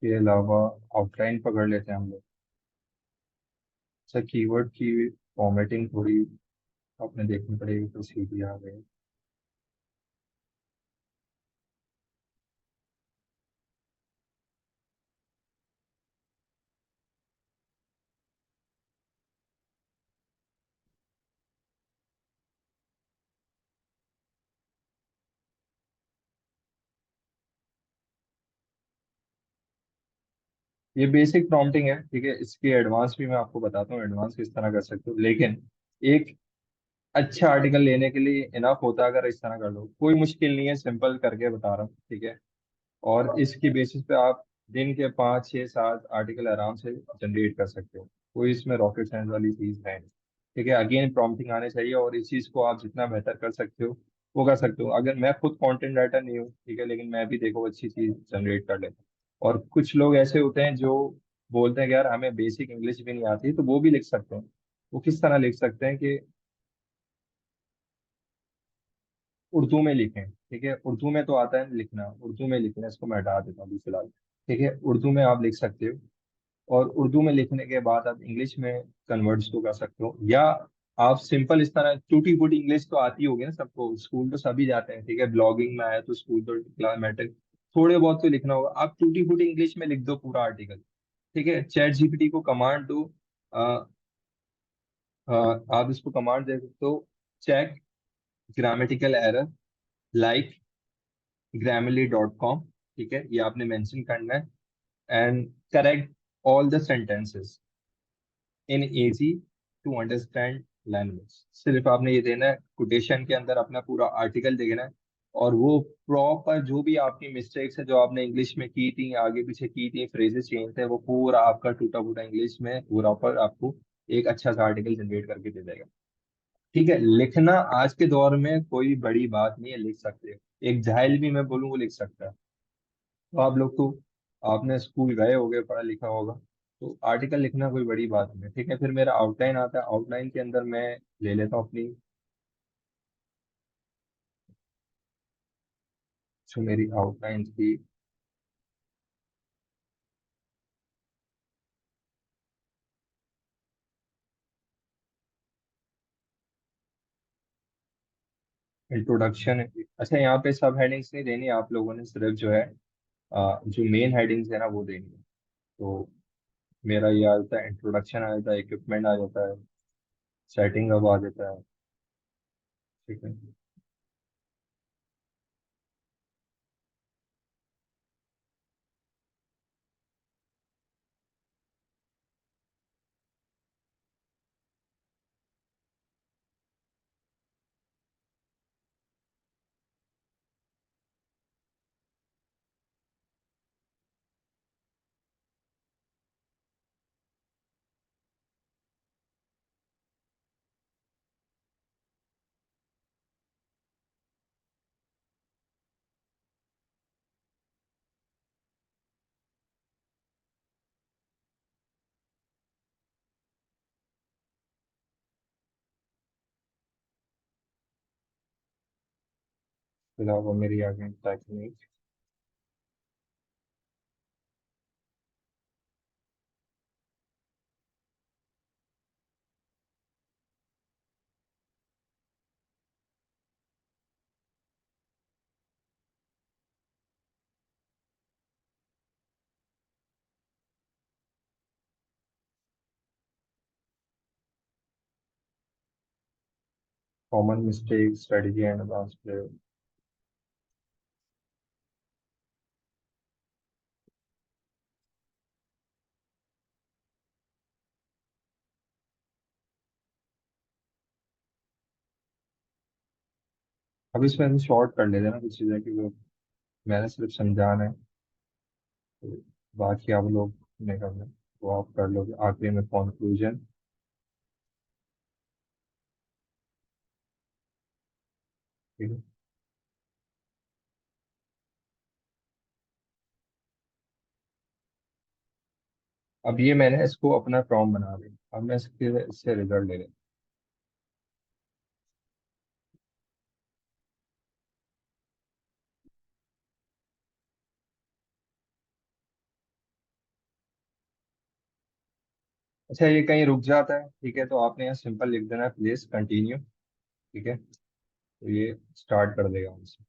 के अलावा आउटलाइन पकड़ लेते हैं हम लोग। अच्छा, कीवर्ड की फॉर्मेटिंग थोड़ी आपने देखनी पड़ेगी, तो सीधी आ गई। ये बेसिक प्रॉम्प्टिंग है, ठीक है। इसके एडवांस भी मैं आपको बताता हूँ, एडवांस किस तरह कर सकते हो, लेकिन एक अच्छा आर्टिकल लेने के लिए इनफ होता है अगर इस तरह कर लो। कोई मुश्किल नहीं है, सिंपल करके बता रहा हूँ, ठीक है। और इसकी बेसिस पे आप दिन के 5 6 7 आर्टिकल आराम से जनरेट कर सकते हो। कोई इसमें रॉकेट साइंस वाली चीज है नहीं, ठीक है। अगेन प्रॉम्प्टिंग आने चाहिए, और इस चीज को आप जितना बेहतर कर सकते हो वो कर सकते हो। अगर मैं खुद कंटेंट राइटर नहीं हूँ, ठीक है, लेकिन मैं भी देखो अच्छी चीज जनरेट कर लेता हूँ। और कुछ लोग ऐसे होते हैं जो बोलते हैं कि यार हमें बेसिक इंग्लिश भी नहीं आती, तो वो भी लिख सकते हैं। वो किस तरह लिख सकते हैं कि उर्दू में लिखें, ठीक है। उर्दू में तो आता है लिखना, उर्दू में लिखना, इसको मैं हटा देता हूँ अभी फिलहाल, ठीक है। उर्दू में आप लिख सकते हो, और उर्दू में लिखने के बाद आप इंग्लिश में कन्वर्ट्स तो कर सकते हो। या आप सिंपल इस तरह टूटी फूटी इंग्लिश तो आती होगी ना सबको, स्कूल तो सभी जाते हैं, ठीक है। ब्लॉगिंग में आया तो स्कूल तो क्लामेटिक थोड़े बहुत तो लिखना होगा। आप टूटी फूटी इंग्लिश में लिख दो पूरा आर्टिकल, ठीक है। चैट जीपीटी को कमांड दो, अ, आप इसको कमांड दे सकते हो, check grammatical error like grammarly.com, ठीक है। ये आपने मेंशन करना है, and correct all the sentences in easy to understand language. सिर्फ आपने ये देना है, कोटेशन के अंदर अपना पूरा आर्टिकल देना है, और वो प्रॉपर जो भी आपकी मिस्टेक्स है जो आपने इंग्लिश में की थी, आगे पीछे की थी, फ्रेजेस चेंज थे, वो पूरा आपका टूटा फूटा इंग्लिश में पूरा पर आपको एक अच्छा सा आर्टिकल जनरेट करके दे देगा, ठीक है। लिखना आज के दौर में कोई बड़ी बात नहीं है, लिख सकते हो। एक जाहिल भी मैं बोलूँ वो लिख सकता है। तो आप लोग तो आपने स्कूल गए होगे, पढ़ा लिखा होगा, तो आर्टिकल लिखना कोई बड़ी बात नहीं है, ठीक है। फिर मेरा आउटलाइन आता है, आउटलाइन के अंदर मैं ले लेता हूँ अपनी, जो मेरी आउटलाइन थी। इंट्रोडक्शन, अच्छा यहाँ पे सब हेडिंग्स नहीं देनी आप लोगों ने, सिर्फ जो है जो मेन हेडिंग्स है ना वो देनी है। तो मेरा ये आ जाता है, इंट्रोडक्शन आ जाता है, इक्विपमेंट आ जाता है, सेटिंग अब आ जाता है, ठीक है। फिलहाल वो मेरी आ गई technique. Common mistake strategy and advance play. अब इसमें हम शॉर्ट कर लेते हैं ना कुछ चीजें, कि वो मैंने सिर्फ समझाना है, तो बाकी आप लोग ने करना है, तो आप कर लोगे आखिरी में कंक्लूजन, ठीक है। अब ये मैंने इसको अपना प्रॉम्प्ट बना लिया, अब मैं इससे रिजल्ट ले लेता अच्छा ये कहीं रुक जाता है, ठीक है, तो आपने यहाँ सिंपल लिख देना है प्लीज कंटिन्यू। ठीक है, तो ये स्टार्ट कर देगा हमसे।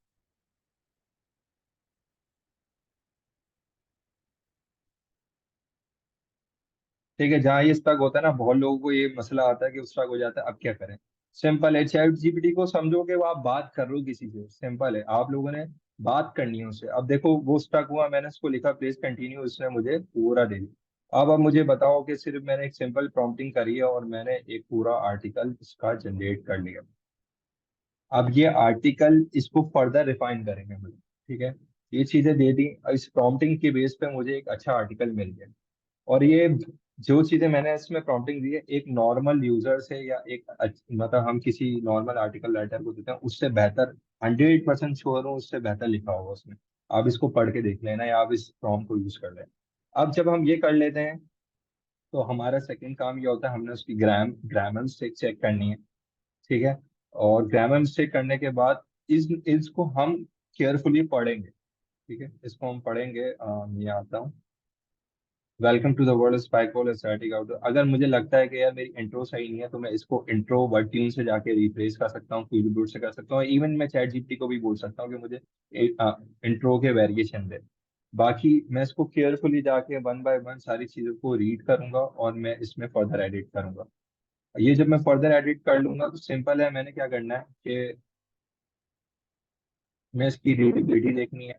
ठीक है, जहाँ ये स्टक होता है ना, बहुत लोगों को ये मसला आता है कि स्टक हो जाता है, अब क्या करें। सिंपल है, चैट जीपीटी को समझो कि वो आप बात कर रहे हो किसी से, सिंपल है, आप लोगों ने बात करनी है उससे। अब देखो वो स्टक हुआ, मैंने उसको लिखा प्लीज कंटिन्यू, उसने मुझे पूरा दे दिया। अब मुझे बताओ कि सिर्फ मैंने एक सिंपल प्रॉम्प्टिंग करी है और मैंने एक पूरा आर्टिकल इसका जनरेट कर लिया। अब ये आर्टिकल इसको फर्दर रिफाइन करेंगे मुझे। ठीक है, ये चीजें दे दी, इस प्रॉम्प्टिंग के बेस पे मुझे एक अच्छा आर्टिकल मिल गया। और ये जो चीजें मैंने इसमें प्रॉम्प्टिंग दी है, एक नॉर्मल यूजर से या मतलब हम किसी नॉर्मल आर्टिकल राइटर को देते हैं उससे बेहतर, 100% श्योर हूँ उससे बेहतर लिखा होगा उसमें। आप इसको पढ़ के देख लेना या आप इस प्रॉम्प्ट को यूज कर लेना। अब जब हम ये कर लेते हैं तो हमारा सेकंड काम ये होता है, हमने उसकी ग्रामर मिस्टेक चेक करनी है। ठीक है, और ग्रामर मिस्टेक करने के बाद इसको हम केयरफुली पढ़ेंगे। ठीक है, इसको हम पढ़ेंगे। मैं आता हूँ। Welcome to the world spike static out. अगर मुझे लगता है कि यार मेरी इंट्रो सही नहीं है तो मैं इसको इंट्रो वर्ड ट्यून से जाके रिप्लेस कर सकता हूँ, क्विक बोर्ड से कर सकता हूँ, इवन मैं चैट जीपीटी को भी बोल सकता हूँ कि मुझे इंट्रो के वेरिएशन दे। बाकी मैं इसको केयरफुली जाके वन बाय वन सारी चीजों को रीड करूंगा और मैं इसमें फर्दर एडिट करूंगा। ये जब मैं फर्दर एडिट कर लूंगा तो सिंपल है, मैंने क्या करना है कि मैं इसकी रीडेबिलिटी देखनी है।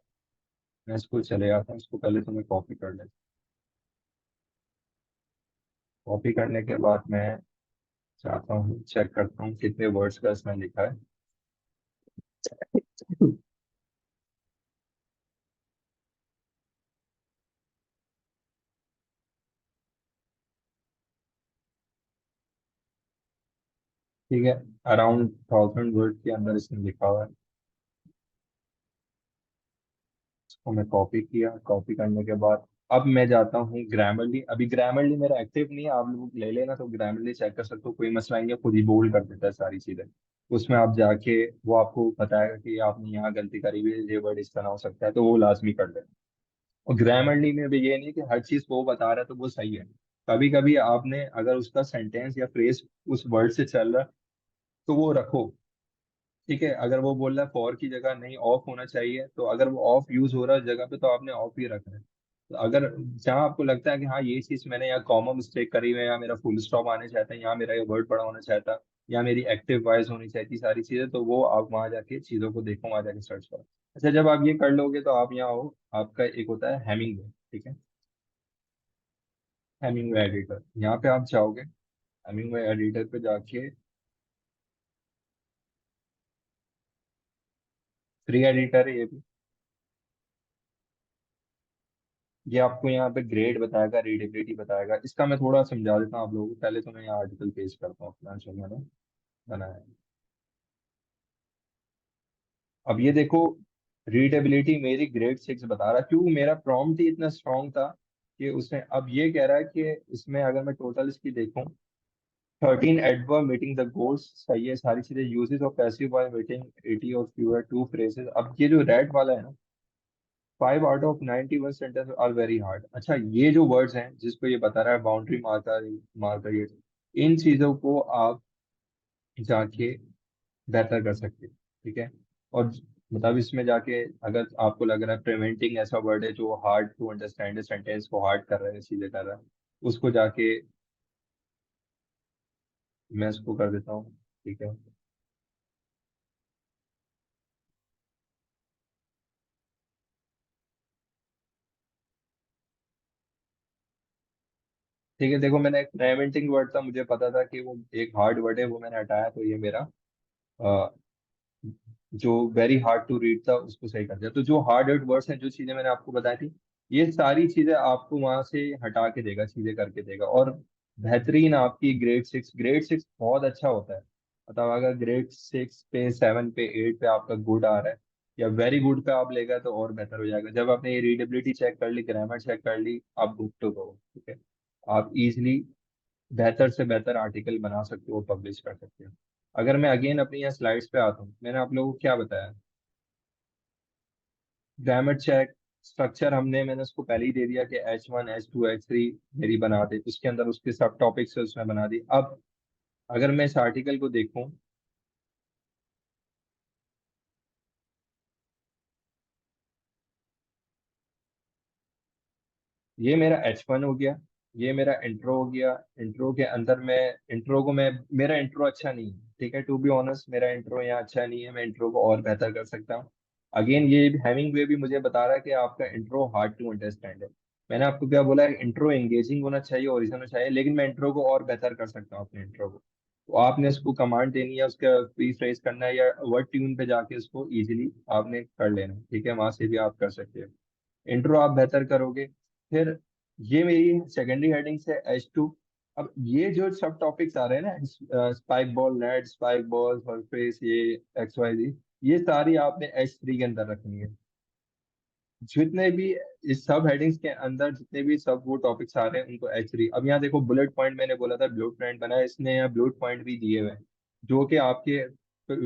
मैं इसको चले आता हूँ, इसको पहले तो मैं कॉपी कर लेता हूँ। कॉपी करने के बाद मैं चाहता हूँ चेक करता हूँ कितने वर्ड्स का इसमें लिखा है। ठीक है, अराउंड 1000 वर्ड के अंदर इसमें लिखा हुआ है। इसको मैं कॉपी किया, कॉपी करने के बाद अब मैं जाता हूँ ग्रामरली। अभी ग्रामरली मेरा एक्टिव नहीं है, आप लोग ले लेना तो ग्रामरली चेक कर सकते हो, कोई मसला नहीं है, खुद ही बोल्ड कर देता है सारी चीजें। उसमें आप जाके वो आपको बताएगा कि आपने यहाँ गलती करी हुई है, ये वर्ड इस तरह हो सकता है, तो वो लाजमी कर देना। और ग्रामरली में भी ये नहीं कि हर चीज वो बता रहा है तो वो सही है। कभी कभी आपने अगर उसका सेंटेंस या फ्रेज उस वर्ड से चल रहा है तो वो रखो। ठीक है, अगर वो बोल रहा है फॉर की जगह नहीं ऑफ होना चाहिए, तो अगर वो ऑफ यूज हो रहा है जगह पे तो आपने ऑफ ही रखना है। तो अगर जहाँ आपको लगता है कि हाँ ये चीज मैंने यहाँ कॉमा मिस्टेक करी हुई है, या मेरा फुल स्टॉप आने चाहता है, यहाँ मेरा ये वर्ड बड़ा होना चाहता है, या मेरी एक्टिव वॉइस होनी चाहिए, सारी चीजें, तो वो आप वहाँ जाके चीजों को देखो, वहाँ जाके सर्च करो। अच्छा, जब आप ये कर लोगे तो आप यहाँ हो, आपका एक होता है हेमिंग वे। ठीक है, हेमिंग एडिटर, यहाँ पे आप जाओगे। हेमिंग एडिटर पे जाके फ्री एडिटर है ये भी। ये आपको यहाँ पे ग्रेड बताएगा, रीडेबिलिटी बताएगा। इसका मैं थोड़ा समझा देता हूँ आप लोगों को, पहले तो मैं यहाँ आर्टिकल पेश करता हूँ अपना जो मैंने बनाया है। अब ये देखो, रीडेबिलिटी मेरी ग्रेड 6 बता रहा है, क्यों मेरा प्रॉम्प्ट ही इतना स्ट्रांग था कि उसने अब ये कह रहा है कि इसमें अगर मैं टोटल इसकी देखूं, 13 एडवर्ब मीटिंग द गोल्स सही है, सारी चीजें। Uses of passive while meeting 80 और फ्यूअर टू फ्रेजेस। अब ये जो रेड वाला है ना, 5 out of 91 sentence are very hard. अच्छा, ये जो वर्ड्स हैं जिसको ये बता रहा है बाउंड्री मार्कर, मार्कर, ये इन चीजों को आप जाके बेहतर कर सकते हैं। ठीक है, और मतलब इसमें जाके अगर आपको लग रहा है प्रिवेंटिंग ऐसा वर्ड है जो हार्ड टू अंडरस्टैंड सेंटेंस को हार्ड कर रहा है, चीजें कर रहा है, उसको जाके मैं इसको कर देता हूँ। ठीक है, ठीक है, देखो मैंने एक प्रिवेंटिंग वर्ड था, मुझे पता था कि वो एक हार्ड वर्ड है, वो मैंने हटाया, तो ये मेरा जो वेरी हार्ड टू रीड था उसको सही कर दिया। तो जो हार्ड वर्ड वर्ड्स हैं, जो चीजें मैंने आपको बताई थी, ये सारी चीजें आपको वहां से हटा के देगा, चीजें करके देगा। और बेहतरीन आपकी ग्रेड 6 बहुत अच्छा होता है। मतलब अगर ग्रेड 6 पे, 7 पे, 8 पे आपका गुड आ रहा है या वेरी गुड पे आप लेगा तो और बेहतर हो जाएगा। जब आपने ये रीडेबिलिटी चेक कर ली, ग्रामर चेक कर ली, आप गुड टू गो। ठीक है, आप इजिली बेहतर से बेहतर आर्टिकल बना सकते हो, पब्लिश कर सकते हो। अगर मैं अगेन अपनी यहाँ स्लाइड्स पे आता हूँ, मैंने आप लोगों को क्या बताया, ग्रामर चेक, स्ट्रक्चर मैंने उसको पहले ही दे दिया कि H1 H2 H3 मेरी बना दे, उसके अंदर उसके सब टॉपिक्स उसमें बना दी। अब अगर मैं इस आर्टिकल को देखूं, ये मेरा H1 हो गया, ये मेरा इंट्रो हो गया। इंट्रो के अंदर मैं इंट्रो को मैं मेरा इंट्रो अच्छा नहीं है, ठीक है, टू बी ऑनेस्ट मेरा इंट्रो यहाँ अच्छा नहीं है, मैं इंट्रो को और बेहतर कर सकता हूँ। अगेन ये हेमिंगवे भी मुझे बता रहा है कि आपका इंट्रो हार्ड टू अंडरस्टैंड है। मैंने आपको क्या बोला है, इंट्रो एंगेजिंग होना चाहिए, ओरिजिनल होना चाहिए, लेकिन मैं इंट्रो को और बेहतर कर सकता हूँ अपने इंट्रो को। तो आपने उसको कमांड देनी है, उसका प्रीफ्रेज करना है, या वर्ड ट्यून पे जाके उसको इजीली आपने कर लेना है, ठीक है, वहां से भी आप कर सकते हो। इंट्रो आप बेहतर करोगे। फिर ये मेरी सेकेंडरी हेडिंग्स है H2। अब ये जो सब टॉपिक्स आ रहे हैं ना, spike ball net, spike ball surface, ये XYZ, ये सारी आपने H3 के अंदर रखनी है। जितने भी इस सब हेडिंग्स के अंदर जितने भी सब वो टॉपिक्स आ रहे हैं उनको H3। अब यहाँ देखो बुलेट पॉइंट, मैंने बोला था ब्लू प्रिंट बना है, इसने यहाँ ब्लू पॉइंट भी दिए हुए हैं जो कि आपके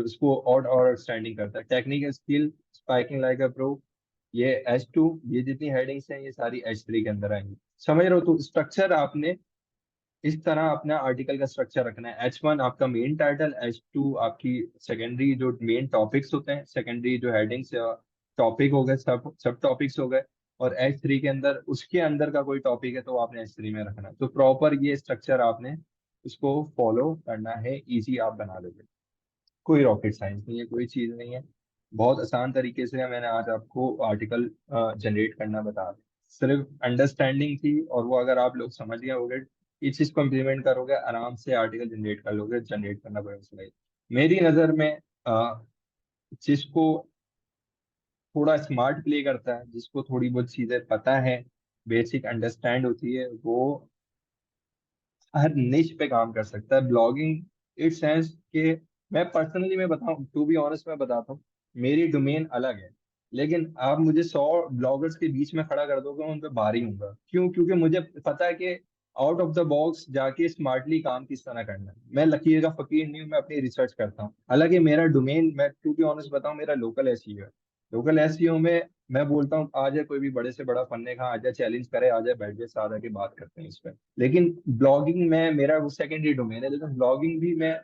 उसको और एक्सटेंडिंग करता है। Technical skill, spiking like a pro, ये H2। ये जितनी हेडिंग्स हैं ये सारी H3 के अंदर आएंगी। समझ रहे हो? तो स्ट्रक्चर आपने इस तरह अपना आर्टिकल का स्ट्रक्चर रखना है। H1 आपका मेन टाइटल, H2 आपकी सेकेंडरी जो मेन टॉपिक्स होते हैं, सेकेंडरी जो हेडिंग्स टॉपिक हो गए, सब सब टॉपिक्स हो गए। और H3 के अंदर उसके अंदर का कोई टॉपिक है तो आपने H3 में रखना है। तो प्रॉपर ये स्ट्रक्चर आपने उसको फॉलो करना है, इजी आप बना लोगे। कोई रॉकेट साइंस नहीं है, कोई चीज नहीं है। बहुत आसान तरीके से मैंने आज आपको आर्टिकल जनरेट करना बता दिया। सिर्फ अंडरस्टैंडिंग थी, और वो अगर आप लोग समझ गए होगे, इस चीज को इम्प्लीमेंट करोगे, आराम से आर्टिकल जनरेट कर लोगे। जनरेट करना बड़ा मुश्किल है मेरी नजर में। जिसको थोड़ा स्मार्ट प्ले करता है, जिसको थोड़ी बहुत चीजें पता है, बेसिक अंडरस्टैंड होती है, वो हर निश पे काम कर सकता है। ब्लॉगिंग इट सेंस के, मैं पर्सनली मैं बताऊं, टू बी ऑनेस्ट मैं बताता हूँ, मेरी डोमेन अलग है। लेकिन आप मुझे 100 ब्लॉगर्स के बीच में खड़ा कर दोगे, मैं उन पे भारी हूँ। क्यों? क्योंकि मुझे पता है कि आउट ऑफ द बॉक्स जाके स्मार्टली काम किस तरह करना है। मैं लकीर का फकीर नहीं हूँ, मैं अपनी रिसर्च करता हूँ। हालांकि मेरा डोमेन, मैं टू बी ऑनेस्ट बताऊं, मेरा लोकल एसईओ है। लोकल एसईओ में मैं बोलता हूँ आ जाए कोई भी बड़े से बड़ा फन्ने खा, आ जाए चैलेंज करे, आ जाए बैठ जाए, साथ आके बात करते हैं इस पे। लेकिन ब्लॉगिंग में मेरा वो सेकेंडरी डोमेन है, लेकिन ब्लॉगिंग भी मैं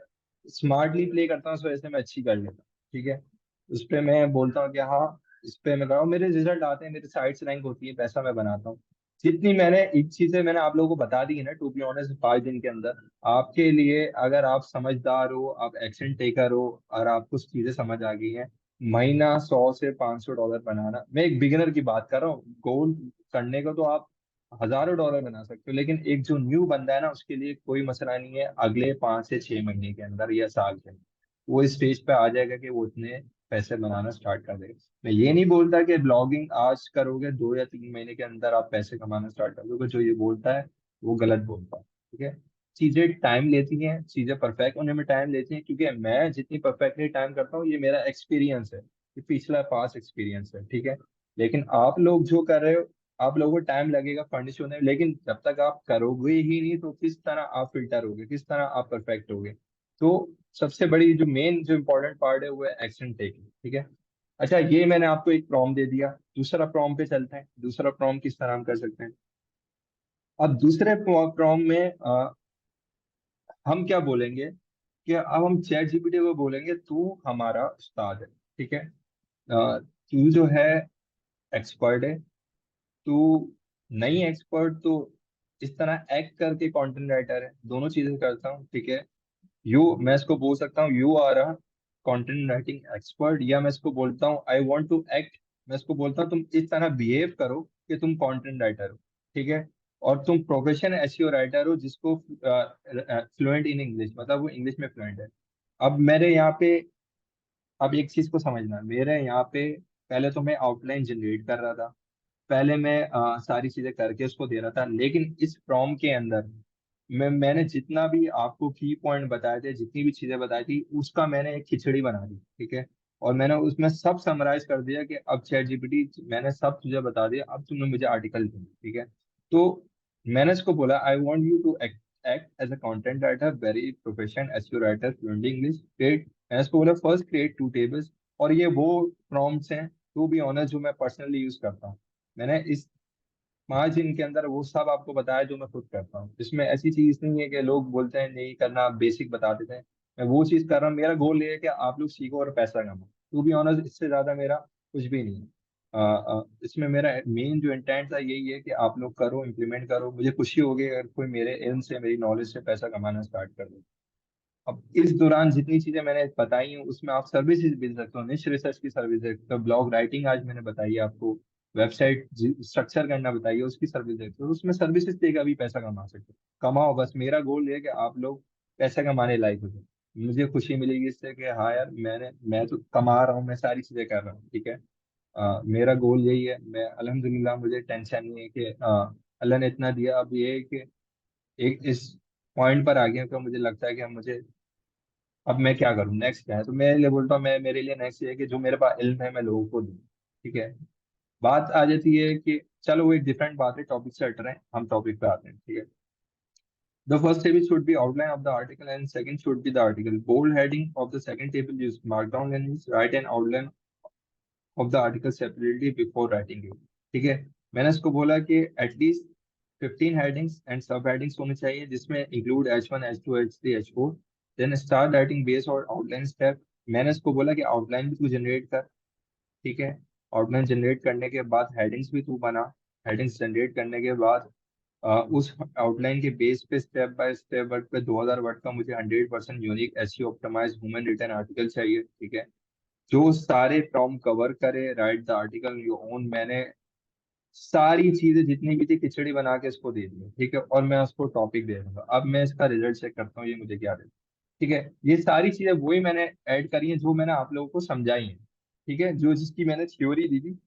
स्मार्टली प्ले करता हूँ, इस वजह से मैं अच्छी कर लेता हूँ। ठीक है, उस पे मैं बोलता हूँ कि हाँ, इस पे मैं कर रहा हूँ, मेरे रिजल्ट आते हैं, मेरी साइट्स रैंक होती है, पैसा मैं बनाता हूँ। जितनी मैंने एक चीजें मैंने आप लोगों को बता दी है ना, टू बी ऑनेस्ट 5 दिन के अंदर आपके लिए, अगर आप समझदार हो, आप एक्शन टेकर हो, और आपको चीजें समझ आ गई हैं, महीना $100 से $500 बनाना, मैं एक बिगिनर की बात कर रहा हूँ। गोल करने को तो आप हजारों डॉलर बना सकते हो, लेकिन एक जो न्यू बंदा है ना, उसके लिए कोई मसला नहीं है, अगले 5 से 6 महीने के अंदर या साल के अंदर वो इस स्टेज पे आ जाएगा कि वो इतने पैसे बनाना स्टार्ट कर देगा। मैं ये नहीं बोलता कि ब्लॉगिंग आज करोगे 2 या 3 महीने के अंदर आप पैसे कमाना स्टार्ट कर दोगे, जो ये बोलता है वो गलत बोलता है। ठीक है, चीजें टाइम लेती हैं, चीजें परफेक्ट होने में टाइम लेती हैं, क्योंकि मैं जितनी परफेक्टली टाइम करता हूँ, ये मेरा एक्सपीरियंस है, ये पिछला पास एक्सपीरियंस है। ठीक है, लेकिन आप लोग जो कर रहे हो, आप लोगों को टाइम लगेगा फर्निश होने में, लेकिन जब तक आप करोगे ही नहीं तो किस तरह आप फिल्टर होगे, किस तरह आप परफेक्ट होगे? तो सबसे बड़ी जो मेन जो इम्पोर्टेंट पार्ट है वो है एक्शन टेकिंग। ठीक है, अच्छा, ये मैंने आपको एक प्रॉम दे दिया, दूसरा प्रॉम पे चलते हैं। दूसरा प्रॉम किस तरह हम कर सकते हैं? अब दूसरे प्रॉम में हम क्या बोलेंगे कि अब हम चैट जीपीटी को बोलेंगे तू हमारा उस्ताद है। ठीक है, तू जो है एक्सपर्ट है, तू नहीं एक्सपर्ट तो इस तरह एक्ट करके कंटेंट राइटर है, दोनों चीजें करता हूँ। ठीक है, मैं इसको बोल सकता हूँ you are a content writing expert, या मैं इसको बोलता हूँ आई वांट टू एक्ट, मैं इसको बोलता हूँ तुम इस तरह बिहेव करो कि तुम कंटेंट राइटर हो। ठीक है, और तुम प्रोफेशन एसईओ राइटर हो जिसको फ्लुएंट इन इंग्लिश, मतलब वो इंग्लिश में फ्लुएंट है। अब मेरे यहाँ पे, अब एक चीज को समझना, मेरे यहाँ पे पहले तो मैं आउटलाइन जनरेट कर रहा था, पहले मैं सारी चीजें करके उसको दे रहा था, लेकिन इस प्रॉम के अंदर मैंने जितना भी आपको की पॉइंट बताए थे, जितनी भी चीजें बताई थी, उसका मैंने एक खिचड़ी बना दी। ठीक है, और मैंने उसमें सब समराइज कर दिया कि अब चैट जीपीटी, मैंने सब तुझे बता दिया, अब तुमने मुझे आर्टिकल देना। ठीक है, तो मैंने इसको बोला I want you to act act as a content writer, very professional SEO writer, fluent English, create. मैंने इसको बोला फर्स्ट क्रिएट 2 टेबल्स, और ये वो प्रॉम्प्ट्स हैं टू बी ऑनेस्ट जो मैं पर्सनली यूज करता हूँ। मैंने इस 5 दिन के अंदर वो सब आपको बताया जो मैं खुद करता हूँ। इसमें ऐसी चीज नहीं है कि लोग बोलते हैं नहीं करना, बेसिक बता देते हैं। मैं वो चीज कर रहा हूँ। मेरा गोल ये है कि आप लोग सीखो और पैसा कमाओ। टू बी ऑनेस्ट, इससे ज्यादा मेरा कुछ भी नहीं है। इसमें मेरा मेन जो इंटेंट था यही है कि आप लोग करो, इम्प्लीमेंट करो। मुझे खुशी होगी अगर कोई मेरे इल्म से, मेरी नॉलेज से पैसा कमाना स्टार्ट कर दे। अब इस दौरान जितनी चीजें मैंने बताई हैं उसमें आप सर्विसेज मिल सकते हो। निश रिसर्च की सर्विस है, तो ब्लॉग राइटिंग आज मैंने बताई है आपको, वेबसाइट स्ट्रक्चर करना बताइए, उसकी सर्विस है, तो उसमें सर्विसेज देकर भी पैसा कमा सकते हो। कमाओ, बस मेरा गोल ये है कि आप लोग पैसा कमाने लायक हो जाए। मुझे खुशी मिलेगी इससे कि हाँ यार, मैं तो कमा रहा हूँ, मैं सारी चीजें कर रहा हूँ, ठीक है। मेरा गोल यही है। मैं अल्हम्दुलिल्लाह, मुझे टेंशन नहीं है कि अल्लाह ने इतना दिया। अब ये है कि एक इस पॉइंट पर आ गया कि मुझे लगता है कि अब मुझे, अब मैं क्या करूँ, नेक्स्ट क्या है। तो मैं लिए बोलता हूँ, मैं मेरे लिए नेक्स्ट ये है कि जो मेरे पास इल्म है मैं लोगों को दूँ, ठीक है। बात आ जाती है कि चलो वो एक डिफरेंट बात है, टॉपिक से हट रहे हैं, हम टॉपिक पे आते हैं, ठीक है। The first table should be outline of the article and second should be the article. Bold heading of the second table is markdown and is write an outline of the article separately before writing it, ठीक है। मैंने इसको बोला कि at least 15 headings and subheadings होनी चाहिए, जिसमें include H1 H2 H3 H4। Then start writing base और आउटलाइन स्टेप। मैंने इसको बोला कि आउटलाइन भी तू जनरेट कर, ठीक है। आउटलाइन जनरेट करने के बाद हेडिंग्स भी तू बना। हेडिंग्स जनरेट करने के बाद उस आउटलाइन के बेस पे स्टेप बाय स्टेप वर्ड पे 2000 वर्ड का मुझे 100% unique SEO optimize human written article चाहिए, ठीक है। जो सारे प्रॉम्प्ट कवर करे, write the article your own. मैंने सारी चीजें जितनी भी थी खिचड़ी बना के इसको दे दी, ठीक है। और मैं उसको टॉपिक दे दूंगा। अब मैं इसका रिजल्ट चेक करता हूँ ये मुझे क्या देता है, ठीक है। ये सारी चीजें वही मैंने ऐड करी हैं जो मैंने आप लोगों को समझाई हैं, ठीक है, जो जिसकी मैंने थ्योरी दी थी।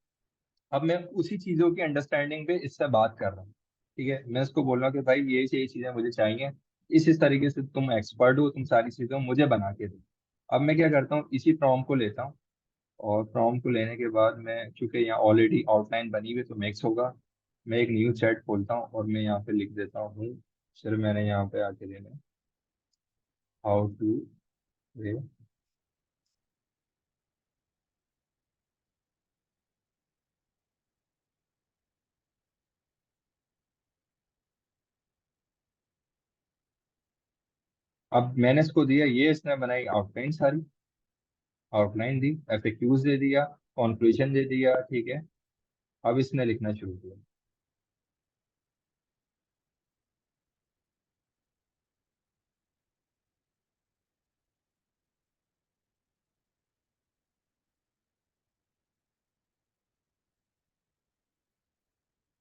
अब मैं उसी चीजों की अंडरस्टैंडिंग पे इससे बात कर रहा हूँ, ठीक है। मैं इसको बोल रहा हूँ कि भाई ये चीजें मुझे चाहिए, इस तरीके से तुम एक्सपर्ट हो, तुम सारी चीजें मुझे बना के दो। अब मैं क्या करता हूँ, इसी प्रॉम्प्ट को लेता हूँ और प्रॉम्प्ट को लेने के बाद मैं, क्योंकि यहाँ ऑलरेडी आउटलाइन बनी हुई है तो मैक्स होगा। मैं एक न्यू चैट खोलता हूँ और मैं यहाँ पे लिख देता हूँ, सिर्फ मैंने यहाँ पे आके देना, हाउ टू वे। अब मैंने इसको दिया, ये इसने बनाई आउटलाइन सारी, आउटलाइन दी, एफएक्यूज दे दिया, कॉन्क्लूजन दे दिया, ठीक है। अब इसने लिखना शुरू किया।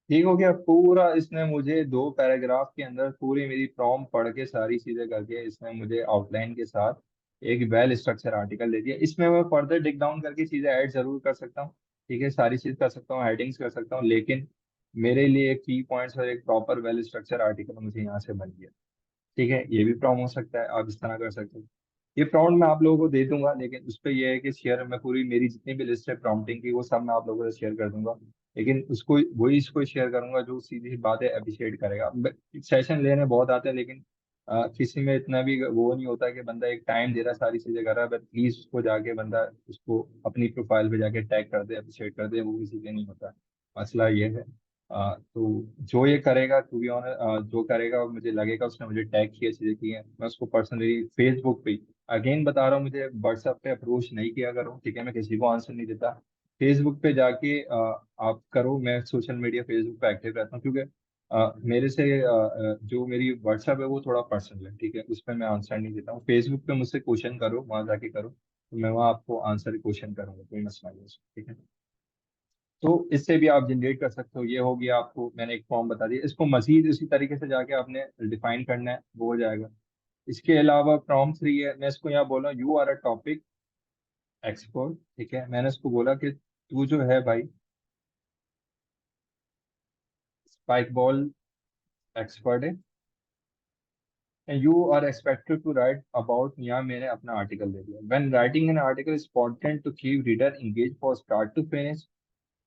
ठीक हो गया पूरा। इसने मुझे 2 पैराग्राफ के अंदर पूरी मेरी प्रॉम्प्ट पढ़ के सारी चीजें करके इसने मुझे आउटलाइन के साथ एक वेल स्ट्रक्चर आर्टिकल दे दिया। इसमें मैं फर्दर डिग डाउन करके चीजें ऐड जरूर कर सकता हूँ, ठीक है, सारी चीज कर सकता हूँ, हेडिंग्स कर सकता हूँ, लेकिन मेरे लिए एक की पॉइंट्स और एक प्रॉपर वेल स्ट्रक्चर आर्टिकल मुझे यहाँ से बन गया, ठीक है। ये भी प्रॉम्प्ट हो सकता है, आप इस तरह कर सकते हो। ये प्रॉम्प्ट मैं आप लोगों को दे दूंगा, लेकिन उस पर यह है कि शेयर मैं पूरी मेरी जितनी भी लिस्ट है प्रॉम्प्टिंग की वो सब मैं आप लोगों से शेयर कर दूंगा। लेकिन उसको वही इसको शेयर करूंगा जो सीधी बात है अप्रिशिएट करेगा। सेशन लेने बहुत आते हैं, लेकिन किसी में इतना भी वो नहीं होता कि बंदा एक टाइम दे रहा है सारी चीजें कर रहा है, बट प्लीज उसको जाके बंदा उसको अपनी प्रोफाइल पे जाके टैग कर दे, अप्रिशिएट कर दे, वो किसी के नहीं होता। मसला ये है। तो जो ये करेगा, टू बी ऑनर, जो करेगा और मुझे लगेगा उसने मुझे टैग किया, चीजें की हैं, मैं उसको पर्सनली फेसबुक पे, अगेन बता रहा हूँ, मुझे व्हाट्सएप पे अप्रोच नहीं किया करो, ठीक है। मैं किसी को आंसर नहीं देता। फेसबुक पे जाके आप करो। मैं सोशल मीडिया फेसबुक पे एक्टिव रहता हूँ, क्योंकि मेरे से जो मेरी व्हाट्सएप है वो थोड़ा पर्सनल है, ठीक है, उस पर मैं आंसर नहीं देता हूँ। फेसबुक पे मुझसे क्वेश्चन करो, वहां जाके करो, तो मैं वहाँ आपको आंसर क्वेश्चन करूंगा, कोई मसला नहीं है उसमें, ठीक है। तो इससे भी आप जनरेट कर सकते हो। ये हो गया, आपको मैंने एक फॉर्म बता दिया, इसको मजीद इसी तरीके से जाके आपने डिफाइन करना है, वो हो जाएगा। इसके अलावा प्रॉम्प्ट 3 है, मैं इसको यहाँ बोला you are a topic expert, ठीक है। मैंने इसको बोला कि तू जो है भाई स्पाइक बॉल एक्सपर्ट है, and you are expected to write about, यहाँ मैंने अपना आर्टिकल दे दिया। When writing an article is important to keep reader engage for start to finish.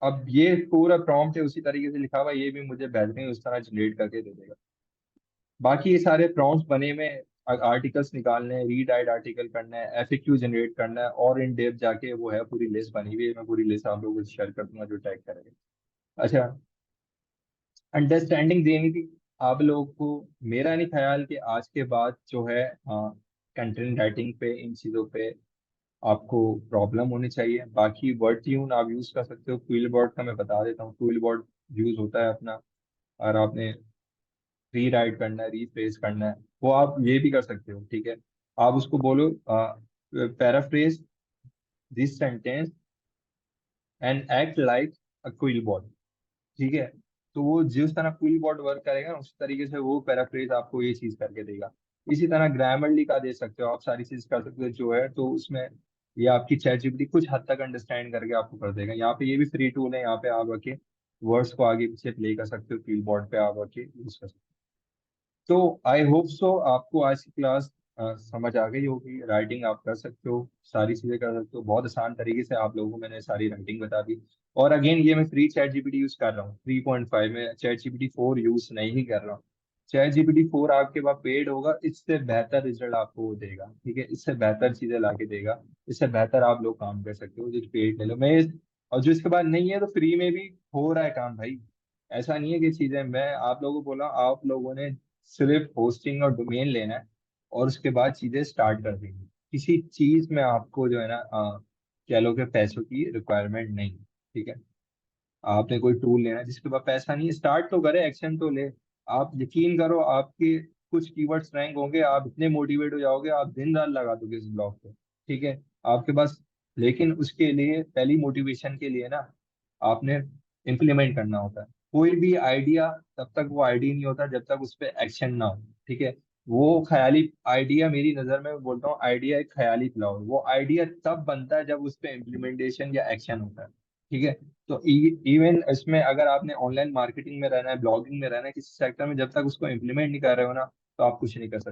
अब ये पूरा प्रॉम्प्ट है उसी तरीके से लिखा हुआ, ये भी मुझे बेहतरीन उस तरह जनरेट करके दे देगा। बाकी ये सारे प्रॉम्प्ट्स बने में आर्टिकल्स निकालने हैं, रीडाइट आर्टिकल करना है, एफएक्यू जनरेट करना है, और इन डेप्थ जाके वो है पूरी लिस्ट बनी हुई है। मैं पूरी लिस्ट आप लोगों को शेयर कर दूंगा जो टैग करेंगे। अच्छा, अंडरस्टैंडिंग देनी थी आप लोगों को। मेरा नहीं ख्याल कि आज के बाद जो है कंटेंट राइटिंग पे, इन चीज़ों पे आपको प्रॉब्लम होनी चाहिए। बाकी वर्ड ट्यून आप यूज कर सकते हो। क्विल बोर्ड का मैं बता देता हूँ, क्विल बोर्ड यूज होता है अपना, और आपने री राइट करना है, रीफ्रेज करना है, वो आप ये भी कर सकते हो। ठीक है, आप उसको बोलो paraphrase this sentence and act like a quill board. ठीक है, तो वो जिस तरह क्विल बोर्ड वर्क करेगा ना, उस तरीके से वो पैराफ्रेज आपको ये चीज करके देगा। इसी तरह ग्रामरली का दे सकते हो आप, सारी चीज कर सकते हो जो है, तो उसमें ये आपकी चैट जीपीटी कुछ हद तक अंडरस्टैंड करके आपको कर देगा। यहाँ पे ये भी फ्री टूल है, यहाँ पे आप आके वर्ड्स को आगे पीछे प्ले कर सकते हो, कीबोर्ड पे आप आके यूज कर सकते हो। तो आई होप सो आपको आज की क्लास समझ आ गई होगी। राइटिंग आप कर सकते हो, सारी चीजें कर सकते हो, बहुत आसान तरीके से आप लोगों को मैंने सारी राइटिंग बता दी। और अगेन, ये मैं फ्री चैट जीपीटी यूज कर रहा हूँ, 3.5 में चैट जीपीटी 4 यूज नहीं कर रहा हूँ। चैट जीपीटी 4 आपके पास पेड होगा, इससे बेहतर रिजल्ट आपको वो देगा। ठीक है, इससे बेहतर चीजें ला के देगा, इससे बेहतर आप लोग काम कर सकते हो। जो पेड ले लो, मैं और जो इसके बाद नहीं है तो फ्री में भी हो रहा है काम भाई। ऐसा नहीं है कि चीजें, मैं आप लोगों को बोला, आप लोगों ने सिर्फ होस्टिंग और डोमेन लेना है और उसके बाद चीजें स्टार्ट कर देंगे। किसी चीज में आपको जो है ना कह लो कि पैसों की रिक्वायरमेंट नहीं है। ठीक है, आपने कोई टूल लेना है जिसके पास पैसा नहीं है, स्टार्ट तो करे, एक्शन तो ले। आप यकीन करो, आपके कुछ कीवर्ड्स रैंक होंगे, आप इतने मोटिवेट हो जाओगे, आप दिन रात लगा दोगे इस ब्लॉग पे। ठीक है, आपके पास, लेकिन उसके लिए पहली मोटिवेशन के लिए ना आपने इम्प्लीमेंट करना होता है। कोई भी आइडिया तब तक वो आइडिया नहीं होता जब तक उस पर एक्शन ना हो। ठीक है, वो ख्याली आइडिया, मेरी नजर में मैं बोलता हूँ, आइडिया एक ख्याली फ्लावर, वो आइडिया तब बनता है जब उस पर इम्प्लीमेंटेशन या एक्शन होता है। ठीक है, तो इवन इसमें अगर आपने ऑनलाइन मार्केटिंग में रहना है, ब्लॉगिंग में रहना है, किसी सेक्टर में, जब तक उसको इम्प्लीमेंट नहीं कर रहे हो ना, तो आप कुछ नहीं कर सकते।